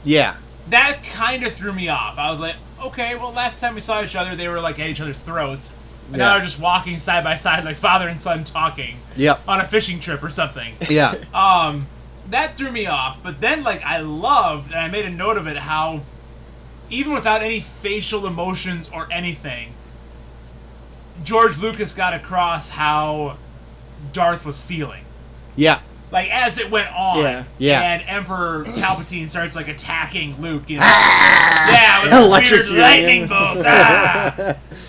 Yeah. That kind of threw me off. I was like, okay, well, last time we saw each other, they were, like, at each other's throats. And now Yeah. they're just walking side by side, like father and son talking Yep. on a fishing trip or something. Yeah. That threw me off. But then, like, I loved, and I made a note of it, how even without any facial emotions or anything, George Lucas got across how Darth was feeling. Yeah. Like, as it went on, Yeah. and Emperor Palpatine starts, like, attacking Luke, you know? Yeah, with his weird lightning bolts.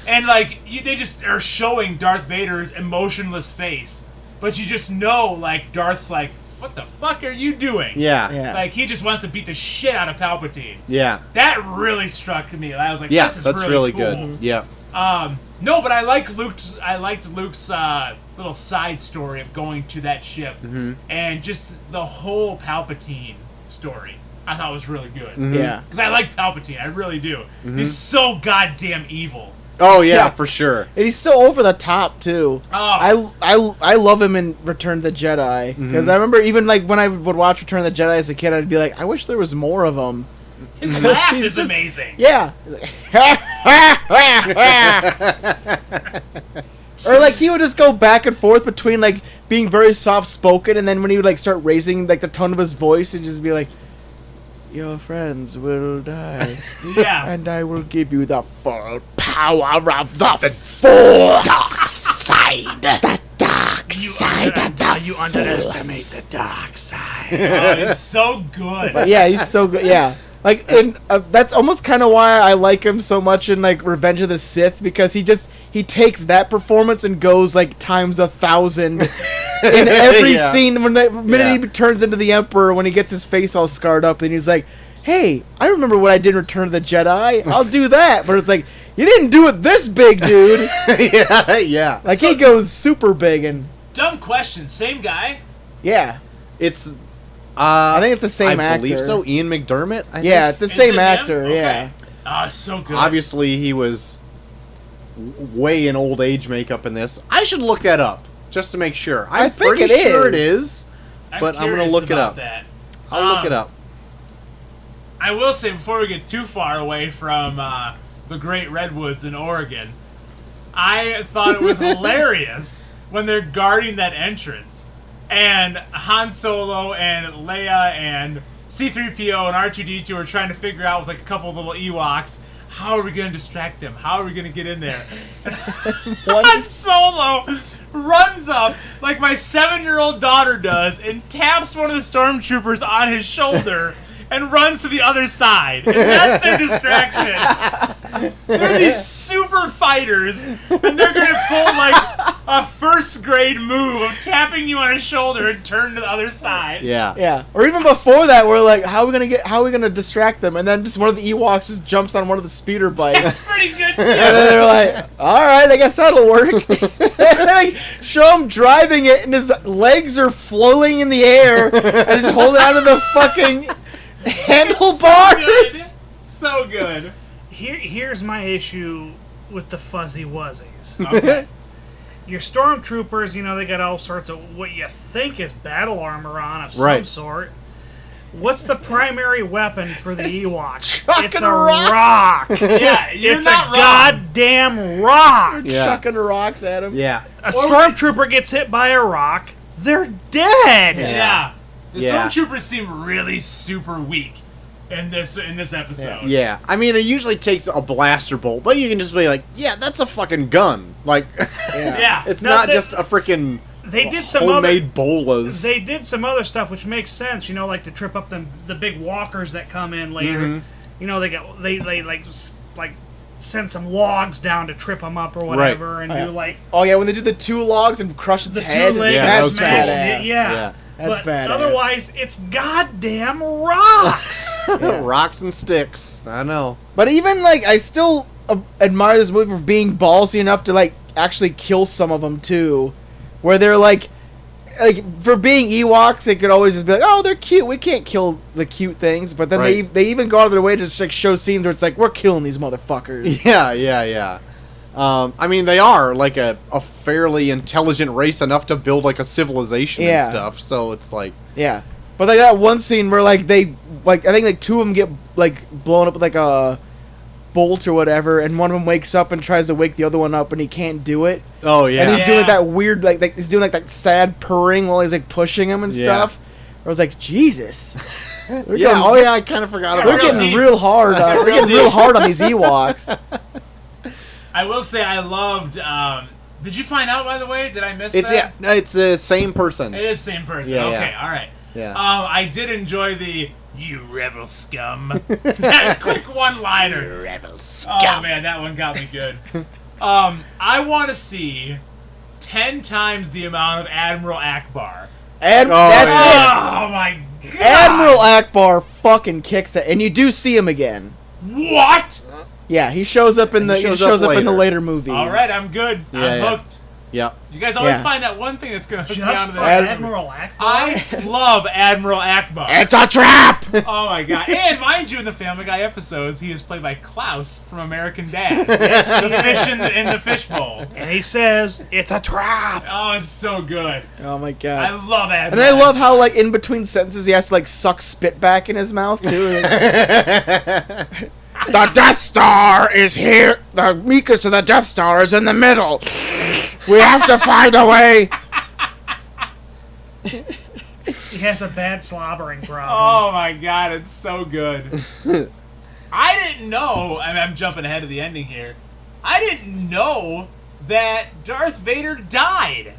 And, like, they just are showing Darth Vader's emotionless face. But you just know, like, Darth's like, what the fuck are you doing? Yeah. Like, he just wants to beat the shit out of Palpatine. Yeah. That really struck me. I was like, Yeah, this is that's really good. cool. Yeah. No, but I liked Luke's little side story of going to that ship, and just the whole Palpatine story. I thought was really good. Yeah. Because I like Palpatine, I really do. He's so goddamn evil. Oh yeah, for sure. And he's so over the top too. Oh. I love him in Return of the Jedi because I remember even like when I would watch Return of the Jedi as a kid, I'd be like, I wish there was more of him. His laugh he's is just- amazing. Yeah. Or like he would just go back and forth between like being very soft spoken and then when he would like start raising like the tone of his voice and just be like, your friends will die. Yeah. And I will give you the full power of the Force side. The dark side of the You underestimate the dark side. Oh, he's so good. But yeah, he's so good. Yeah. Like, and that's almost kind of why I like him so much in like Revenge of the Sith because he takes that performance and goes like times 1,000 in every Yeah. scene. When the minute he turns into the Emperor, when he gets his face all scarred up, and he's like, "Hey, I remember what I did in Return of the Jedi. I'll do that." But it's like you didn't do it this big, dude. Yeah. Like he goes super big and Dumb question. Same guy? yeah. It's. I think it's the same I actor. believe so. Ian McDermott. I Yeah, think. it's the Is same it him? actor. Okay. Yeah. Oh, it's so good. Obviously, he was way in old age makeup in this. I should look that up just to make sure. I I'm think pretty it sure it is. is. But I'm gonna curious look it about up. That. I'll look it up. I will say before we get too far away from the Great Redwoods in Oregon, I thought it was hilarious when they're guarding that entrance, and Han Solo and Leia and C-3PO and R2-D2 are trying to figure out with like a couple of little Ewoks, how are we going to distract them? How are we going to get in there? Han Solo runs up like my 7-year-old daughter does and taps one of the stormtroopers on his shoulder and runs to the other side. And that's their distraction. They're these super fighters, and they're going to pull like a first grade move of tapping you on his shoulder and turn to the other side. Yeah. Yeah, or even before that, we're like, how are we gonna distract them? And then just one of the Ewoks just jumps on one of the speeder bikes, That's pretty good too. and then they're like, all right, I guess that'll work. And they show him driving it, and his legs are floating in the air, and he's holding onto the fucking handlebars. So good. Here's my issue with the fuzzy wuzzies. Okay. Your stormtroopers, you know, they got all sorts of what you think is battle armor on of some Right. sort. What's the primary weapon for the Ewoks? Chucking It's a a rock. rock. Yeah, you're It's not a wrong. goddamn rock. Yeah. Chucking rocks at him. Yeah. A Or- stormtrooper gets hit by a rock, they're dead. Yeah. The Yeah. stormtroopers seem really super weak in this episode. Yeah. I mean, it usually takes a blaster bolt, but you can just be like, yeah, that's a fucking gun. Like, Yeah. it's No, not they- just a freaking They did some homemade bolas. They did some other stuff which makes sense, you know, like to trip up the big walkers that come in later. You know, they like send some logs down to trip them up or whatever, and Oh, yeah. do like Oh yeah, when they do the 2 logs and crush its the head. 2 legs Yeah, that that's was cool. smash badass. it. Yeah. Yeah. That's but badass. otherwise, it's goddamn rocks. Rocks and sticks. I know. But even like, I still admire this movie for being ballsy enough to like actually kill some of them too, where they're like for being Ewoks, they could always just be like, oh, they're cute. We can't kill the cute things. But then Right. they even go out of their way to just like show scenes where it's like, we're killing these motherfuckers. Yeah. I mean, they are like a fairly intelligent race enough to build like a civilization Yeah. and stuff. So it's like, Yeah. But like that one scene where like they like I think like 2 of them get like blown up with like a bolt or whatever, and one of them wakes up and tries to wake the other one up, and he can't do it. oh yeah, And he's doing like Yeah. that weird like he's doing like that sad purring while he's like pushing him and Yeah. stuff. I was like, Jesus. They're yeah. getting, Oh yeah, I kind of forgot they're about real that. getting deep. real hard. They're They're real getting real deep. hard on these Ewoks. I will say I loved Did you find out, by the way? Did I miss It's that? it's the same person. It is the same person. Yeah, Okay, yeah. all right. Yeah. I did enjoy the "you rebel scum" that quick one-liner. Rebel Oh man, that one got me good. I want to see 10 times the amount of Admiral Akbar. And Oh, that's yeah. Oh my god! it. Admiral Akbar fucking kicks it, and you do see him again. What? Yeah, he shows up in the He shows up in the later. later movies. All right, I'm good. Yeah, I'm yeah. hooked. Yep. You guys always Yeah. find that one thing that's gonna hook Just me onto for the Admiral Akbar. I love Admiral Akbar. It's a trap. Oh my god! And mind you, in the Family Guy episodes, he is played by Klaus from American Dad, the fish in the fishbowl. And he says, it's a trap. Oh, it's so good. Oh my I god. love Admiral. And I love how, like, in between sentences, he has to, like, suck spit back in his mouth, too. The Death Star is here. The weakest of the Death Star is in the middle. We have to find a way. He has a bad slobbering problem. Oh my god, it's so good. I didn't know. I mean, I'm jumping ahead of the ending here. I didn't know that Darth Vader died.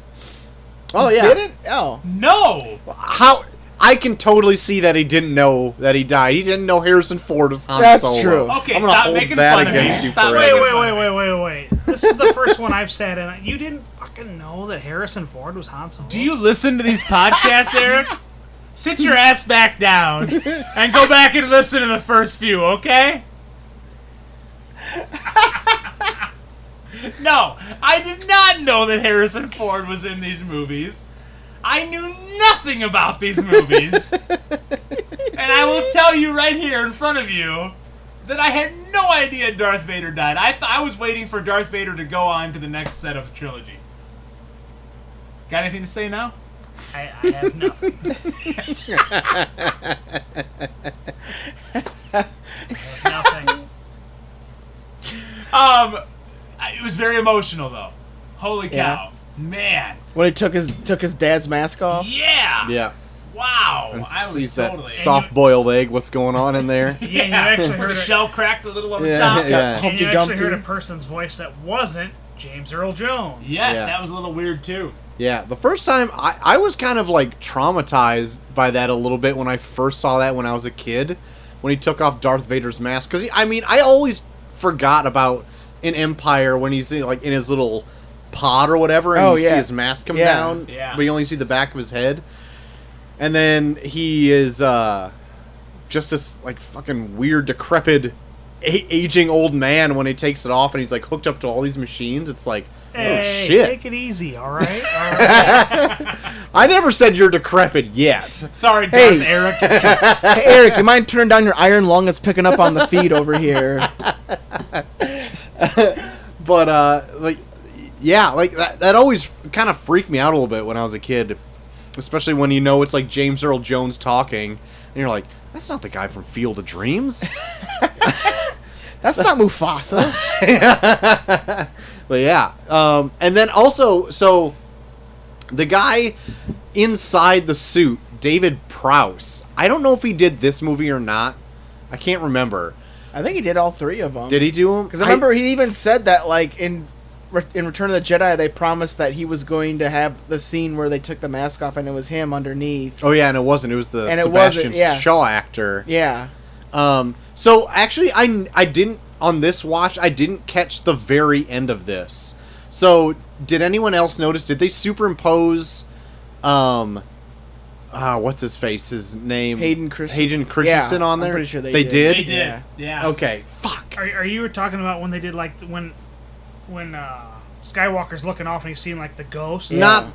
Oh yeah. Didn't? Oh. No. How? I can totally see that he didn't know that he died. He didn't know Harrison Ford was Han That's Solo. true. Okay, I'm gonna stop hold making that fun of against me. you Stop forever. making fun of me. Wait. This is the first one I've sat in. You didn't fucking know that Harrison Ford was Han Solo? Do you listen to these podcasts, Eric? Sit your ass back down and go back and listen to the first few, okay? No, I did not know that Harrison Ford was in these movies. I knew nothing about these movies. And I will tell you right here in front of you that I had no idea Darth Vader died. I was waiting for Darth Vader to go on to the next set of trilogy. Got anything to say now? I have nothing. I have nothing. It was very emotional though. Holy cow, Yeah. man! When he took his dad's mask off. Yeah. Yeah. Wow. And I was sees totally that soft-boiled egg. What's going on in there? Yeah, you actually where heard the it. shell cracked a little on the Yeah, top. yeah. And Humpty you actually Dumpty. heard a person's voice that wasn't James Earl Jones. Yes, Yeah. that was a little weird too. Yeah, the first time I was kind of like traumatized by that a little bit when I first saw that when I was a kid, when he took off Darth Vader's mask. Because I always forgot about in Empire when he's like in his little pod or whatever, and Oh, you yeah. see his mask come Yeah. down, Yeah. but you only see the back of his head. And then he is just this like fucking weird, decrepit, aging old man when he takes it off, and he's like hooked up to all these machines. It's like, Hey, oh shit! take it easy, all right? All right. I never said you're decrepit yet. Sorry, Darth Hey. Eric. Hey, Eric, you mind turning down your iron lung? It's picking up on the feed over here. But like, yeah, like that always kind of freaked me out a little bit when I was a kid, especially when you know it's like James Earl Jones talking, and you're like, that's not the guy from Field of Dreams. That's not Mufasa. But yeah, and then also, so the guy inside the suit, David Prowse. I don't know if he did this movie or not. I can't remember. I think he did all three of them. Did he do them? Because I remember he even said that, like, in Return of the Jedi, they promised that he was going to have the scene where they took the mask off and it was him underneath. Oh yeah, and it wasn't. It was the And it Sebastian wasn't, yeah. Shaw actor. Yeah. So actually, I didn't on this watch. I didn't catch the very end of this. So did anyone else notice? Did they superimpose? What's his face? His name? Hayden Christensen. Hayden Christensen Yeah, on there. I'm pretty sure they They did. did. They did. Yeah. Yeah. Okay. Fuck. Are you talking about when they did like when Skywalker's looking off and he's seeing like the ghost? Yeah. Not.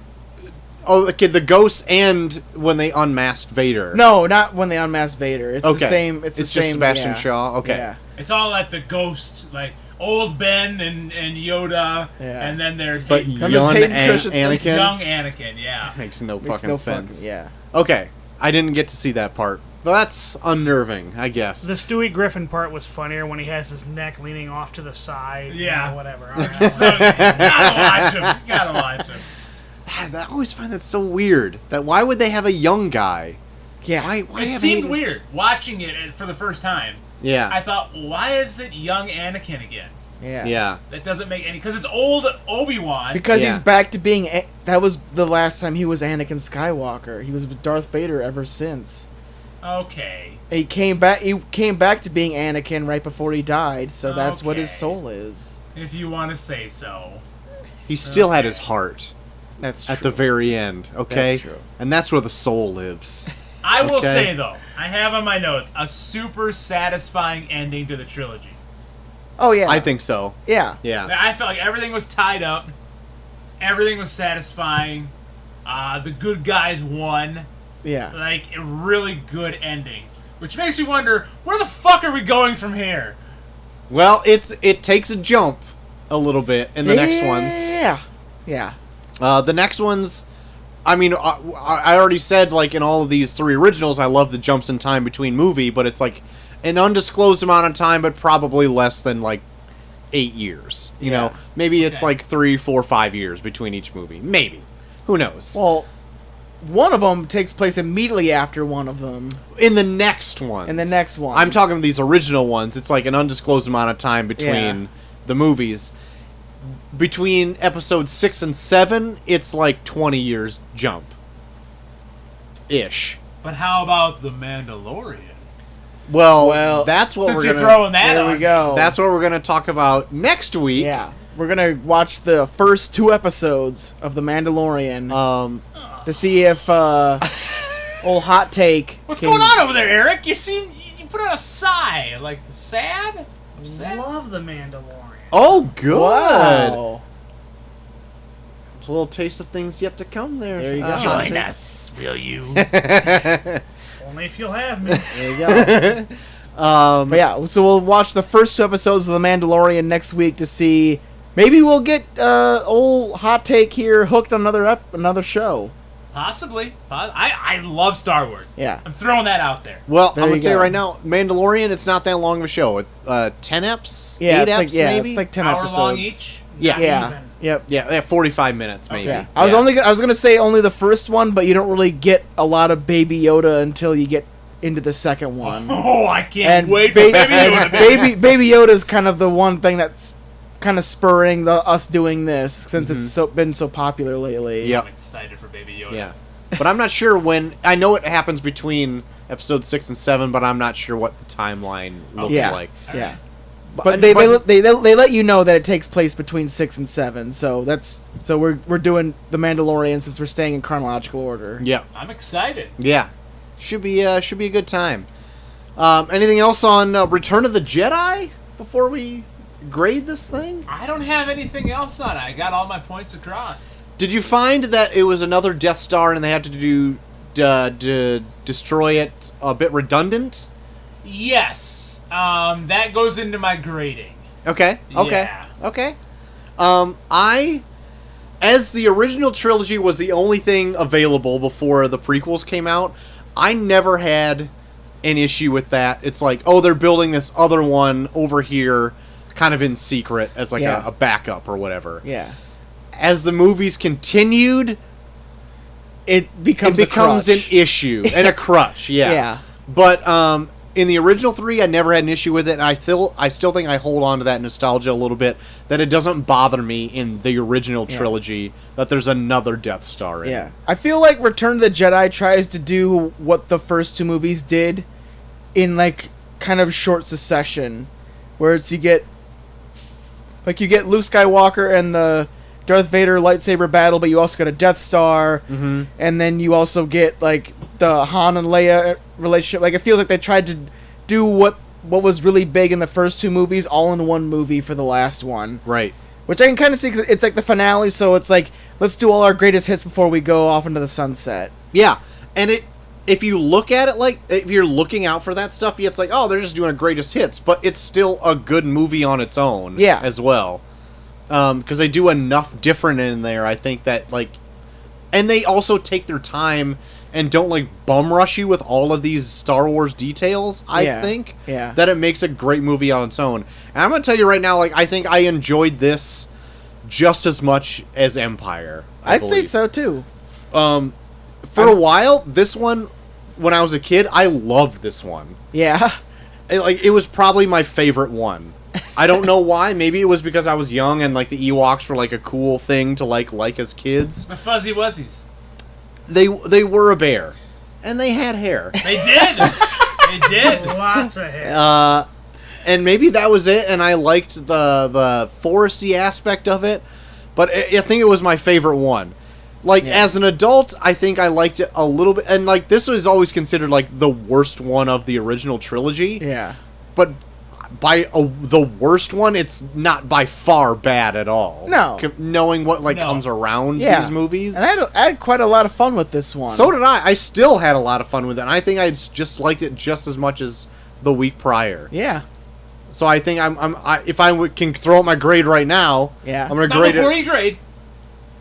Oh, okay. The ghosts and when they unmasked Vader. No, not when they unmasked Vader. It's Okay. the same. It's the just same. Sebastian yeah. Shaw. Okay. Yeah. It's all at the ghost, like old Ben and Yoda, Yeah. and then there's But Hayden- young Hayden Christensen. Anakin young Anakin. Yeah. makes no Makes fucking no sense. yeah. Okay, I didn't get to see that part. Well, that's unnerving, I guess. The Stewie Griffin part was funnier when he has his neck leaning off to the side. Yeah. Whatever. All right. So, you gotta watch him. You gotta watch him. I always find that so weird. That why would they have a young guy? Yeah. Why It have seemed Hayden- weird watching it for the first time. Yeah. I thought, why is it young Anakin again? Yeah. Yeah. That doesn't make any... Because it's old Obi-Wan. Because Yeah. he's back to being... That was the last time he was Anakin Skywalker. He was with Darth Vader ever since. Okay. He came back to being Anakin right before he died, so that's what his Okay. soul is. If you want to say so. He still had his heart That's true. at the very end, okay? That's true. And that's where the soul lives. I will Okay. say, though, I have on my notes a super satisfying ending to the trilogy. Oh, yeah. I think so. Yeah. Yeah. I felt like everything was tied up. Everything was satisfying. The good guys won. Yeah. Like, a really good ending. Which makes me wonder, where the fuck are we going from here? Well, it takes a jump a little bit in the next ones. Yeah. Yeah. The next ones, I mean, I already said, like, in all of these 3 originals, I love the jumps in time between movie, but it's like an undisclosed amount of time, but probably less than, like, 8 years. You know? Maybe it's Okay. like 3, 4, 5 years between each movie. Maybe. Who knows? Well, one of them takes place immediately after one of them. In the next ones. In the next ones. I'm talking these original ones. It's like an undisclosed amount of time between the movies. Between episodes 6 and 7, it's like 20 years jump. Ish. But how about The Mandalorian? Well, that's what Since we're you're gonna. throwing that There on we go. That's what we're gonna talk about next week. Yeah. We're going to watch the first 2 episodes of The Mandalorian to see if old Hot Take... What's can- going on over there, Eric? You put out a sigh. Like, sad? Upset? Love the Mandalorian. Oh, good. Wow. A little taste of things yet to come there. There you go. Join us, will you? Only if you'll have me. There you go. But yeah, so we'll watch the first 2 episodes of The Mandalorian next week to see... Maybe we'll get old Hot Take here hooked on another show. Possibly. I love Star Wars. Yeah. I'm throwing that out there. Well, There I'm you gonna tell you go. right now, Mandalorian. It's not that long of a show. 10 eps, Yeah, 8 it's eps, like maybe. it's like 10 Hour episodes. long each. Yeah. Yeah. Even. Yep. Yeah, 45 minutes maybe. Yeah. I was gonna say only the first one, but you don't really get a lot of Baby Yoda until you get into the second one. Oh, I can't And wait for Baby Yoda. Baby Yoda is kind of the one thing that's kind of spurring us doing this since it's been so popular lately. Yep. I'm excited for Baby Yoda. Yeah, but I'm not sure when. I know it happens between episode 6 and 7, but I'm not sure what the timeline looks Yeah. like. Yeah. But But they let you know that it takes place between 6 and 7, so we're doing The Mandalorian since we're staying in chronological order. Yeah, I'm excited. yeah, should be a good time. Anything else on Return of the Jedi before we grade this thing? I don't have anything else on it. I got all my points across. Did you find that it was another Death Star and they had to destroy it a bit redundant? Yes. That goes into my grading. Okay. Yeah. Okay. As the original trilogy was the only thing available before the prequels came out, I never had an issue with that. It's like, oh, they're building this other one over here, kind of in secret, as like Yeah. a backup or whatever. Yeah. As the movies continued, It becomes an issue and a crutch. Yeah. Yeah. But in the original 3, I never had an issue with it, and I still think I hold on to that nostalgia a little bit, that it doesn't bother me in the original trilogy that there's another Death Star in. Yeah. I feel like Return of the Jedi tries to do what the first 2 movies did in like kind of short succession, where it's you get Luke Skywalker and the Darth Vader lightsaber battle, but you also get a Death Star, and then you also get like the Han and Leia relationship. Like it feels like they tried to do what was really big in the first 2 movies all in one movie for the last one. Right. Which I can kind of see, 'cause it's like the finale, so it's like, let's do all our greatest hits before we go off into the sunset. Yeah. And if you look at it like, if you're looking out for that stuff, it's like, oh, they're just doing a greatest hits, but it's still a good movie on its own. Yeah. As well. Because they do enough different in there, I think that, like, and they also take their time and don't, like, bum rush you with all of these Star Wars details, I think. Yeah. That it makes a great movie on its own. And I'm going to tell you right now, like, I think I enjoyed this just as much as Empire. I'd say believe. so, too. For a while, this one, when I was a kid, I loved this one. Yeah. It was probably my favorite one. I don't know why. Maybe it was because I was young and like the Ewoks were like a cool thing to like as kids. The Fuzzy Wuzzies. They were a bear, and they had hair. They did. They did. Lots of hair. And maybe that was it. And I liked the foresty aspect of it, but I think it was my favorite one. Like, as an adult, I think I liked it a little bit. And, like, this was always considered, like, the worst one of the original trilogy. Yeah. But by the worst one, it's not by far bad at all. No. Knowing what, like, comes around these movies. And I had quite a lot of fun with this one. So did I. I still had a lot of fun with it. And I think I just liked it just as much as the week prior. Yeah. So I think if I can throw out my grade right now, I'm going to grade before it. you grade.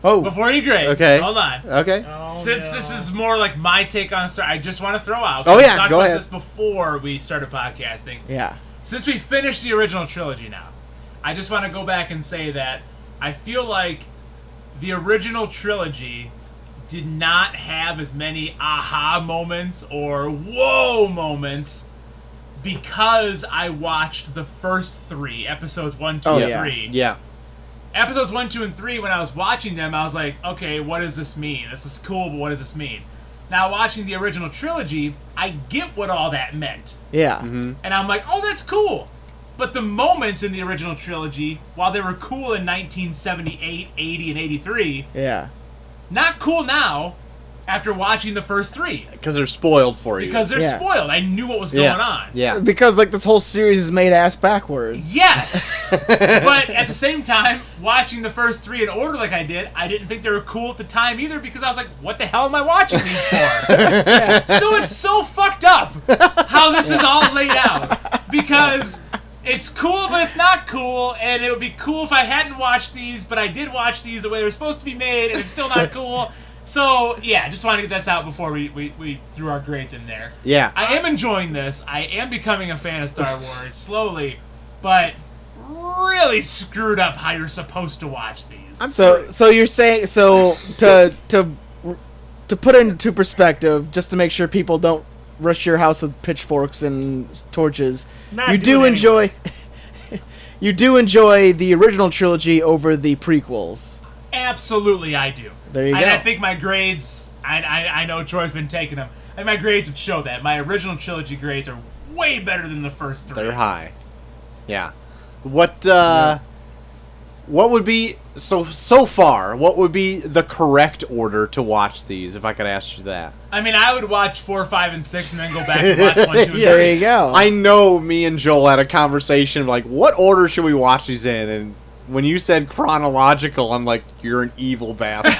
Oh. Before you grade. Okay. Hold on. Okay. Oh, Since no. this is more like my take on Star, I just want to throw out. Oh, yeah, we talked go about ahead. this before we started podcasting. Yeah. Since we finished the original trilogy now, I just want to go back and say that I feel like the original trilogy did not have as many aha moments or whoa moments because I watched the first 3 episodes 1, 2, and 3. Yeah. Episodes 1, 2, and 3, when I was watching them, I was like, okay, what does this mean? This is cool, but what does this mean? Now, watching the original trilogy, I get what all that meant. Yeah. Mm-hmm. And I'm like, oh, that's cool. But the moments in the original trilogy, while they were cool in 1978, 80, and 83, Yeah. not cool now after watching the first 3. Because they're spoiled for you. Because they're Yeah. spoiled. I knew what was going on. Yeah. Because, like, this whole series is made ass backwards. Yes! But at the same time, watching the first 3 in order like I did, I didn't think they were cool at the time either because I was like, what the hell am I watching these for? So it's so fucked up how this is all laid out. Because it's cool, but it's not cool, and it would be cool if I hadn't watched these, but I did watch these the way they were supposed to be made, and it's still not cool. So, yeah, just wanted to get this out before we threw our grades in there. Yeah. I am enjoying this. I am becoming a fan of Star Wars, slowly, but really screwed up how you're supposed to watch these. So you're saying to put into perspective, just to make sure people don't rush your house with pitchforks and torches, Not you doing do anything. enjoy you do enjoy the original trilogy over the prequels. Absolutely, I do. There you and go. I think my grades, I know Troy's been taking them, and my grades would show that. My original trilogy grades are way better than the first 3. They're high. Yeah. What would be so far? What would be the correct order to watch these? If I could ask you that. I mean, I would watch 4, 5, and 6, and then go back and watch 1, 2, and 3. There you go. I know me and Joel had a conversation of like, what order should we watch these in? And when you said chronological, I'm like, you're an evil bastard.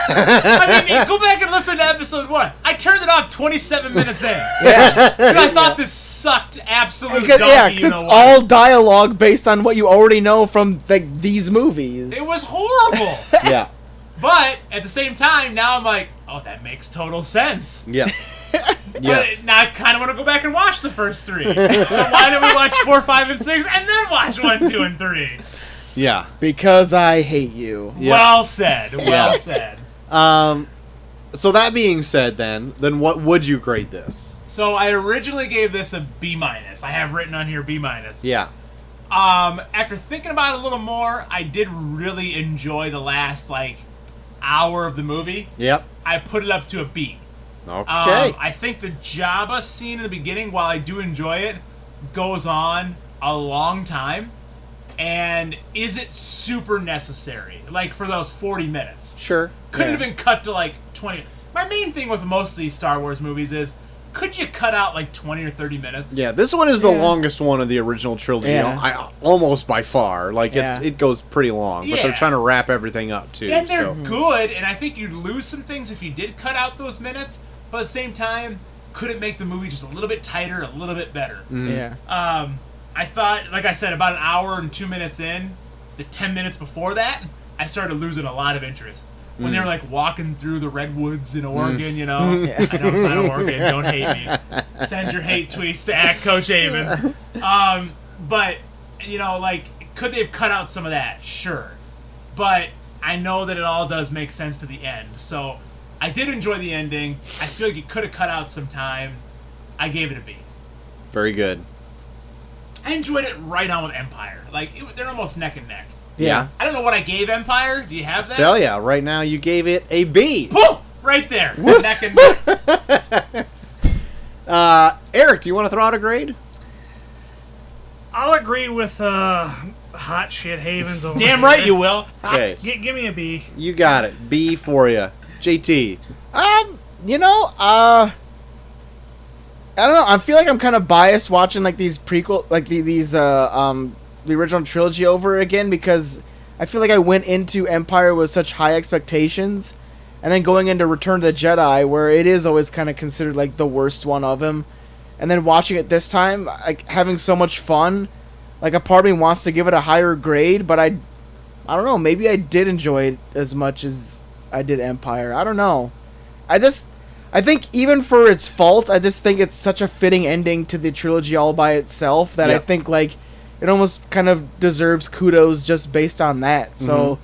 I mean, go back and listen to episode 1. I turned it off 27 minutes in. Yeah. Because I thought this sucked absolute Because doggy, it's you know what? all dialogue based on what you already know from like these movies. It was horrible. Yeah. But at the same time, now I'm like, oh, that makes total sense. Yeah. Yes. But now I kind of want to go back and watch the first 3. So why don't we watch 4, 5, and 6, and then watch 1, 2, and 3? Yeah. Because I hate you. Yeah. Well said. Well Yeah. said. So that being said, then what would you grade this? So I originally gave this a B-. I have written on here B-. Yeah. After thinking about it a little more, I did really enjoy the last, like, hour of the movie. Yep. I put it up to a B. Okay. I think the Jabba scene in the beginning, while I do enjoy it, goes on a long time. And is it super necessary? Like, for those 40 minutes. Sure. Couldn't Yeah. have been cut to, like, 20. My main thing with most of these Star Wars movies is, could you cut out, like, 20 or 30 minutes? Yeah, this one is the longest one of the original trilogy, Yeah. almost by far. Like, Yeah. it goes pretty long, but they're Yeah. trying to wrap everything up, too. And they're So. good, and I think you'd lose some things if you did cut out those minutes, but at the same time, could it make the movie just a little bit tighter, a little bit better? Yeah. I thought, like I said, about an hour and 2 minutes in, the 10 minutes before that, I started losing a lot of interest. When they were, like, walking through the redwoods in Oregon, you know? Yeah. I know it's not Oregon, don't hate me. Send your hate tweets to @Coach Avon. But, you know, like, could they have cut out some of that? Sure. But I know that it all does make sense to the end. So I did enjoy the ending. I feel like you could have cut out some time. I gave it a B. Very good. I enjoyed it right on with Empire. Like, they're almost neck and neck. Yeah. I don't know what I gave Empire. Do you have that? Tell ya, right now you gave it a B. Boom! Right there. Neck and neck. Eric, do you want to throw out a grade? I'll agree with hot shit Havens over Damn here. right you will. Okay, Give me a B. you got it. B for you. JT. You know, I don't know. I feel like I'm kind of biased watching like these prequel, like the original trilogy over again because I feel like I went into Empire with such high expectations, and then going into Return of the Jedi, where it is always kind of considered like the worst one of them, and then watching it this time, like having so much fun, like a part of me wants to give it a higher grade, but I don't know. Maybe I did enjoy it as much as I did Empire. I don't know. I think even for its faults, I just think it's such a fitting ending to the trilogy all by itself that I think like it almost kind of deserves kudos just based on that. So,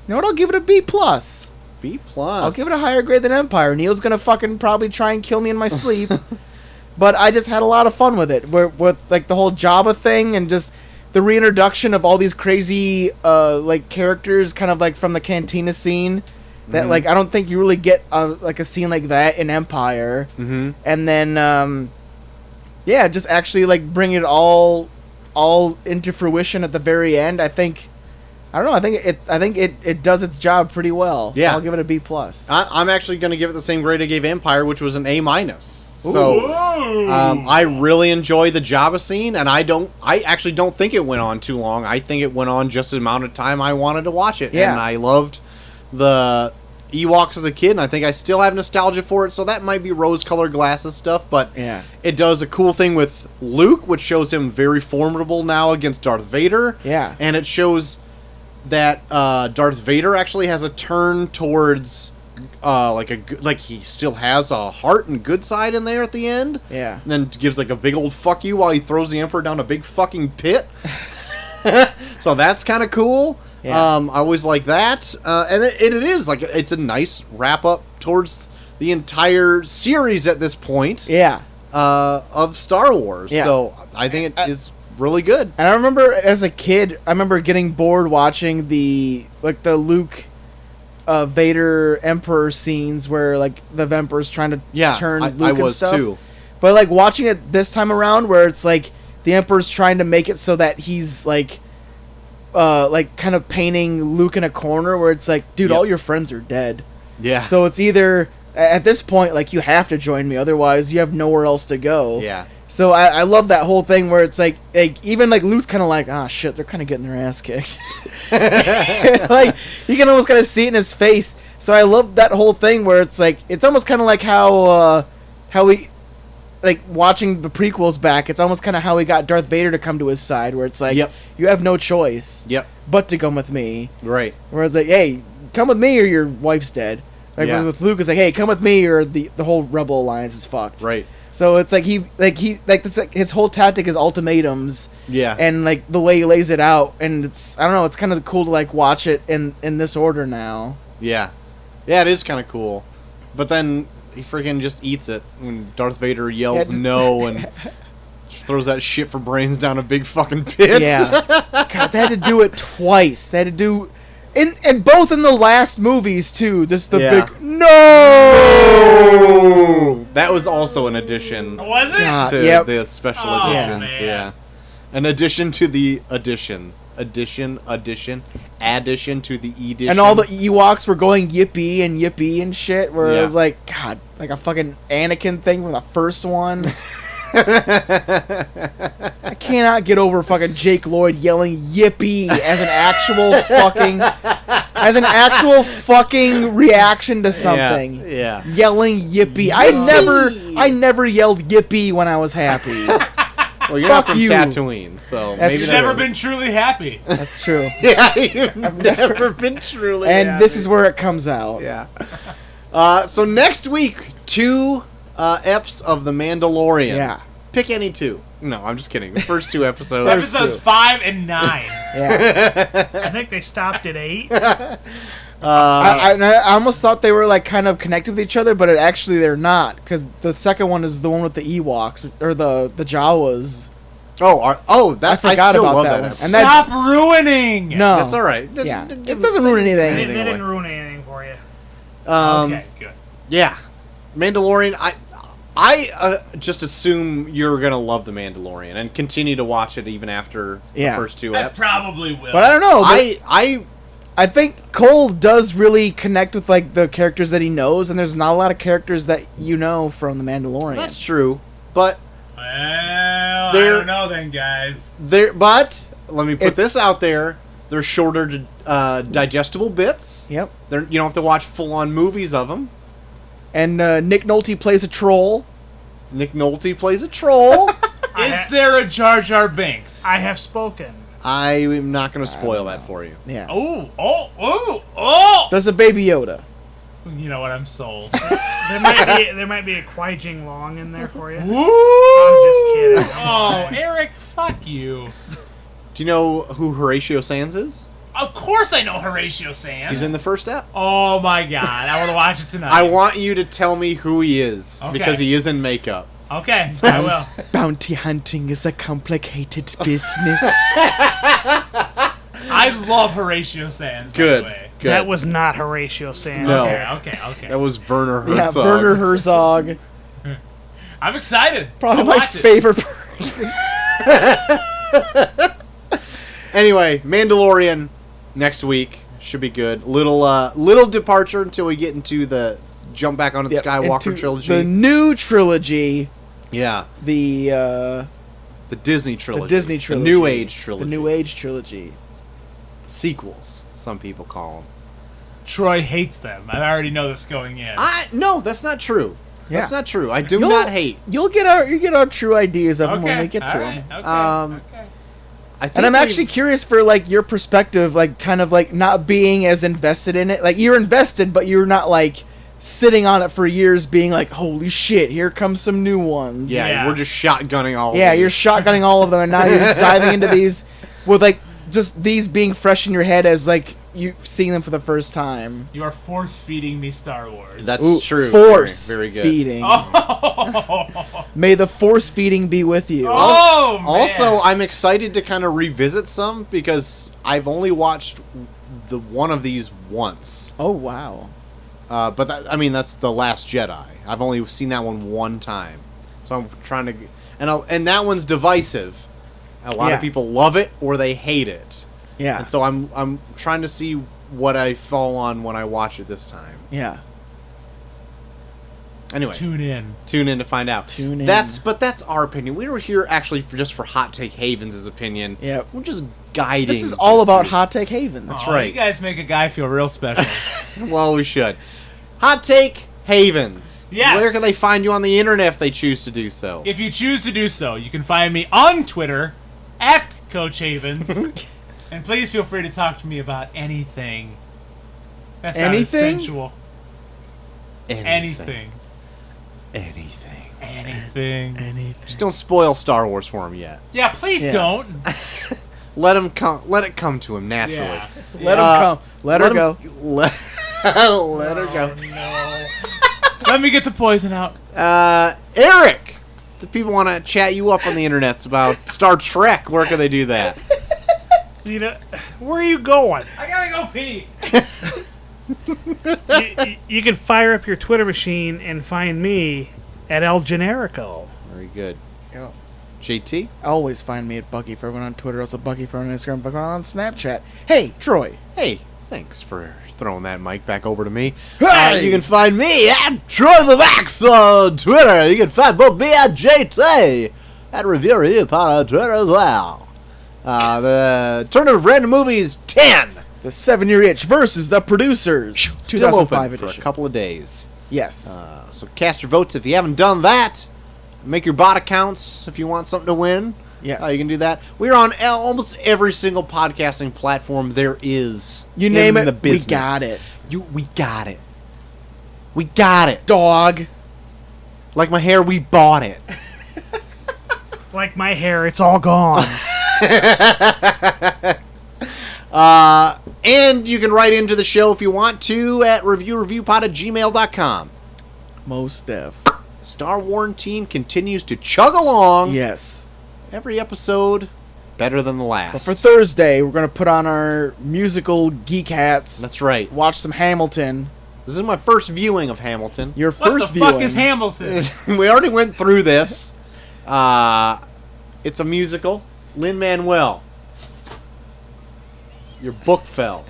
you know what? I'll give it a B plus. B plus. I'll give it a higher grade than Empire. Neil's gonna fucking probably try and kill me in my sleep, but I just had a lot of fun with it. With like the whole Jabba thing and just the reintroduction of all these crazy like characters, kind of like from the Cantina scene. That like I don't think you really get like a scene like that in Empire, and then just actually like bring it all into fruition at the very end. I think I don't know. I think it does its job pretty well. Yeah, so I'll give it a B plus. I'm actually going to give it the same grade I gave Empire, which was an A minus. So I really enjoy the Jabba scene, and I actually don't think it went on too long. I think it went on just the amount of time I wanted to watch it, and I loved the Ewoks as a kid, and I think I still have nostalgia for it, so that might be rose-colored glasses stuff, but it does a cool thing with Luke, which shows him very formidable now against Darth Vader, and it shows that Darth Vader actually has a turn towards like he still has a heart and good side in there at the end, and then gives like a big old fuck you while he throws the Emperor down a big fucking pit. So that's kind of cool. I always like that, and it is like it's a nice wrap up towards the entire series at this point. Of Star Wars. So I think it is really good. And I remember as a kid, I remember getting bored watching the Luke, Vader Emperor scenes where like the Emperor's trying to turn Luke I and was stuff. too. But like watching it this time around, where it's like the Emperor's trying to make it so that he's like kind of painting Luke in a corner where it's like, dude, all your friends are dead. So it's either at this point like you have to join me, otherwise you have nowhere else to go. So I love that whole thing where it's like even like Luke's kind of like, ah, shit, they're kind of getting their ass kicked. Like you can almost kind of see it in his face. So I love that whole thing where it's like it's almost kind of like how we. Like watching the prequels back, it's almost kind of how he got Darth Vader to come to his side, where it's like, you have no choice, but to come with me, right? Where it's like, hey, come with me or your wife's dead. Like with Luke, it's like, hey, come with me or the whole Rebel Alliance is fucked, right? So it's like his whole tactic is ultimatums, and like the way he lays it out, and it's I don't know, it's kind of cool to like watch it in this order now. Yeah, it is kind of cool, but then he freaking just eats it when Darth Vader yells no and throws that shit for brains down a big fucking pit. God, they had to do it twice. They had to do, and both in the last movies too. Just the big no. That was also an addition. Was it? To the special editions. Man. An addition to the addition. Addition to the edition. And all the Ewoks were going yippee and shit, where it was like, God, like a fucking Anakin thing from the first one. I cannot get over fucking Jake Lloyd yelling yippee as an actual fucking reaction to something. Yelling yippee. I never yelled yippee when I was happy. Well, you're not from Tatooine, so maybe you've never been truly happy. That's true. You've never been truly happy. And this is where it comes out. So next week, 2 eps of The Mandalorian. Pick any 2. No, I'm just kidding. The first 2 episodes. Episodes 5 and 9. I think they stopped at 8. I almost thought they were like kind of connected with each other, but they're not, because the second one is the one with the Ewoks or the Jawas. I forgot still about love that that one. episode. And that- Stop ruining. No, That's all right. Yeah, it doesn't ruin anything. They didn't ruin anything for you. Okay, good. Yeah, Mandalorian. I just assume you're gonna love the Mandalorian and continue to watch it even after the first 2 I episodes. probably will. But I don't know. I I think Cole does really connect with like the characters that he knows, and there's not a lot of characters that you know from the Mandalorian. that's true, but Well, I They're- don't know then, guys. but let me put It's- this out there: they're shorter, digestible bits. Yep. You don't have to watch full-on movies of them. And Nick Nolte plays a troll. Nick Nolte plays a troll. Is there a Jar Jar Binks? I have spoken. I am not going to spoil that for you. Yeah. Oh! There's a Baby Yoda. You know what? I'm sold. There might be a Kwai Jing Long in there for you. Woo! I'm just kidding. Oh, Eric, fuck you. Do you know who Horatio Sands is? Of course I know Horatio Sands. He's in the first ep. Oh my god, I want to watch it tonight. I want you to tell me who he is Okay. because he is in makeup. Okay, I will. Bounty hunting is a complicated business. I love Horatio Sands. Good. By the way. Good. That was not Horatio Sands. No. Okay. That was Werner Yeah, Herzog. Werner Herzog. I'm excited. Probably I'll my watch it. favorite person. Anyway, Mandalorian next week should be good. Little departure until we get into the jump back onto the Yep, Skywalker into trilogy. The new trilogy. Yeah, The Disney trilogy. the Disney trilogy. The New Age trilogy. The New Age trilogy. sequels. Some people call them. Troy hates them. I already know this going in. No, that's not true. Yeah. That's not true. I do not hate. You'll get our true ideas of them when we get to alright, them. Okay. Okay. I think And I'm we've- actually curious for like your perspective, like kind of like not being as invested in it. Like you're invested, but you're not like sitting on it for years, being like, "Holy shit, here comes some new ones." Yeah, Yeah. we're just shotgunning all. Yeah, of you're these. shotgunning all of them, and now you're just diving into these with like just these being fresh in your head as like you've seen them for the first time. You are force feeding me Star Wars. That's Ooh, true. Force Very good. feeding. Oh, May the force feeding be with you. oh man. Also, I'm excited to kind of revisit some because I've only watched the one of these once. Oh wow. But that's The Last Jedi. I've only seen that one time, so I'm trying to, and that one's divisive. A lot Yeah. of people love it or they hate it, Yeah. and so I'm trying to see what I fall on when I watch it this time. Yeah. Anyway, Tune in. tune in to find out. Tune in. That's our opinion. We were here actually just for Hot Take Havens' opinion. Yeah. We're just guiding. This is all about through. Hot Take Haven. That's Oh, right. You guys make a guy feel real special. Well, we should. Hot Take Havens. Yes. Where can they find you on the internet if they choose to do so? If you choose to do so, you can find me on Twitter at Coach Havens. And please feel free to talk to me about anything. That sounds Anything? sensual. Anything. Anything. Anything. Anything. Just don't spoil Star Wars for him yet. Yeah, please Yeah. don't. Let him come. Let it come to him naturally. Yeah. Let him come. Let her go. Let her go. No. Let me get the poison out. Eric, the people want to chat you up on the internets about Star Trek. Where can they do that? You know, where are you going? I gotta go pee. You can fire up your Twitter machine and find me at El Generico. Very good. Yeah. JT. Always find me at Bucky for everyone on Twitter, also Bucky for everyone on Instagram, Bucky on Snapchat. Hey, Troy. Hey, thanks for throwing that mic back over to me. Hey! You can find me at Troy the Max on Twitter. You can find both me and JT at Review Review Pod on Twitter as well. The Tournament of Random Movies 10. The 7-Year Itch versus the Producers. Still 2005 open for edition. a couple of days. Yes. So cast your votes if you haven't done that. Make your bot accounts if you want something to win. Yes. You can do that. We're on almost every single podcasting platform there is. You name in it, the we business. got it. We got it. We got it. Dog. Like my hair, we bought it. Like my hair, it's all gone. And you can write into the show if you want to at reviewreviewpod@gmail.com. Most def. Star Warantine continues to chug along. Yes. every episode better than the last. But for Thursday, we're gonna put on our musical geek hats. That's right. Watch some Hamilton. This is my first viewing of Hamilton. Your What first the fuck viewing. is Hamilton? We already went through this. It's a musical. Lin-Manuel. Your book fell.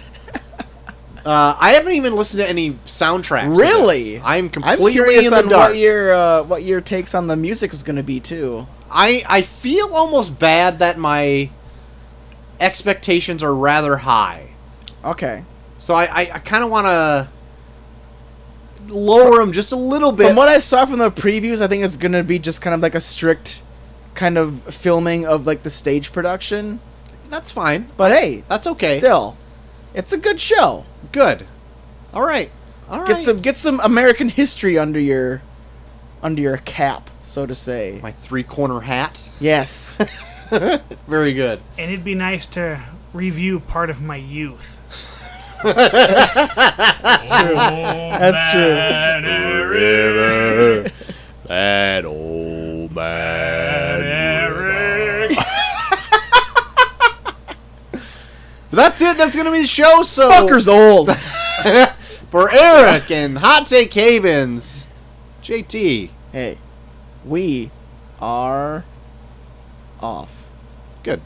I haven't even listened to any soundtracks. to Really? this. I'm I'm completely curious in the on dark. what your takes on the music is gonna be too. I feel almost bad that my expectations are rather high. Okay. So I kind of want to lower them just a little bit. From what I saw from the previews, I think it's gonna be just kind of like a strict kind of filming of like the stage production. That's fine. But hey, That's okay. still, it's a good show. Good. All right. All right. Get some American history under your cap, so to say. My 3-corner hat. Yes. Very good. And it'd be nice to review part of my youth. That's true. That's true. River, that old man. Eric. That's it. That's gonna be the show. So Fucker's old. for Eric and Hot Take Havens, JT. Hey, we are off. Good.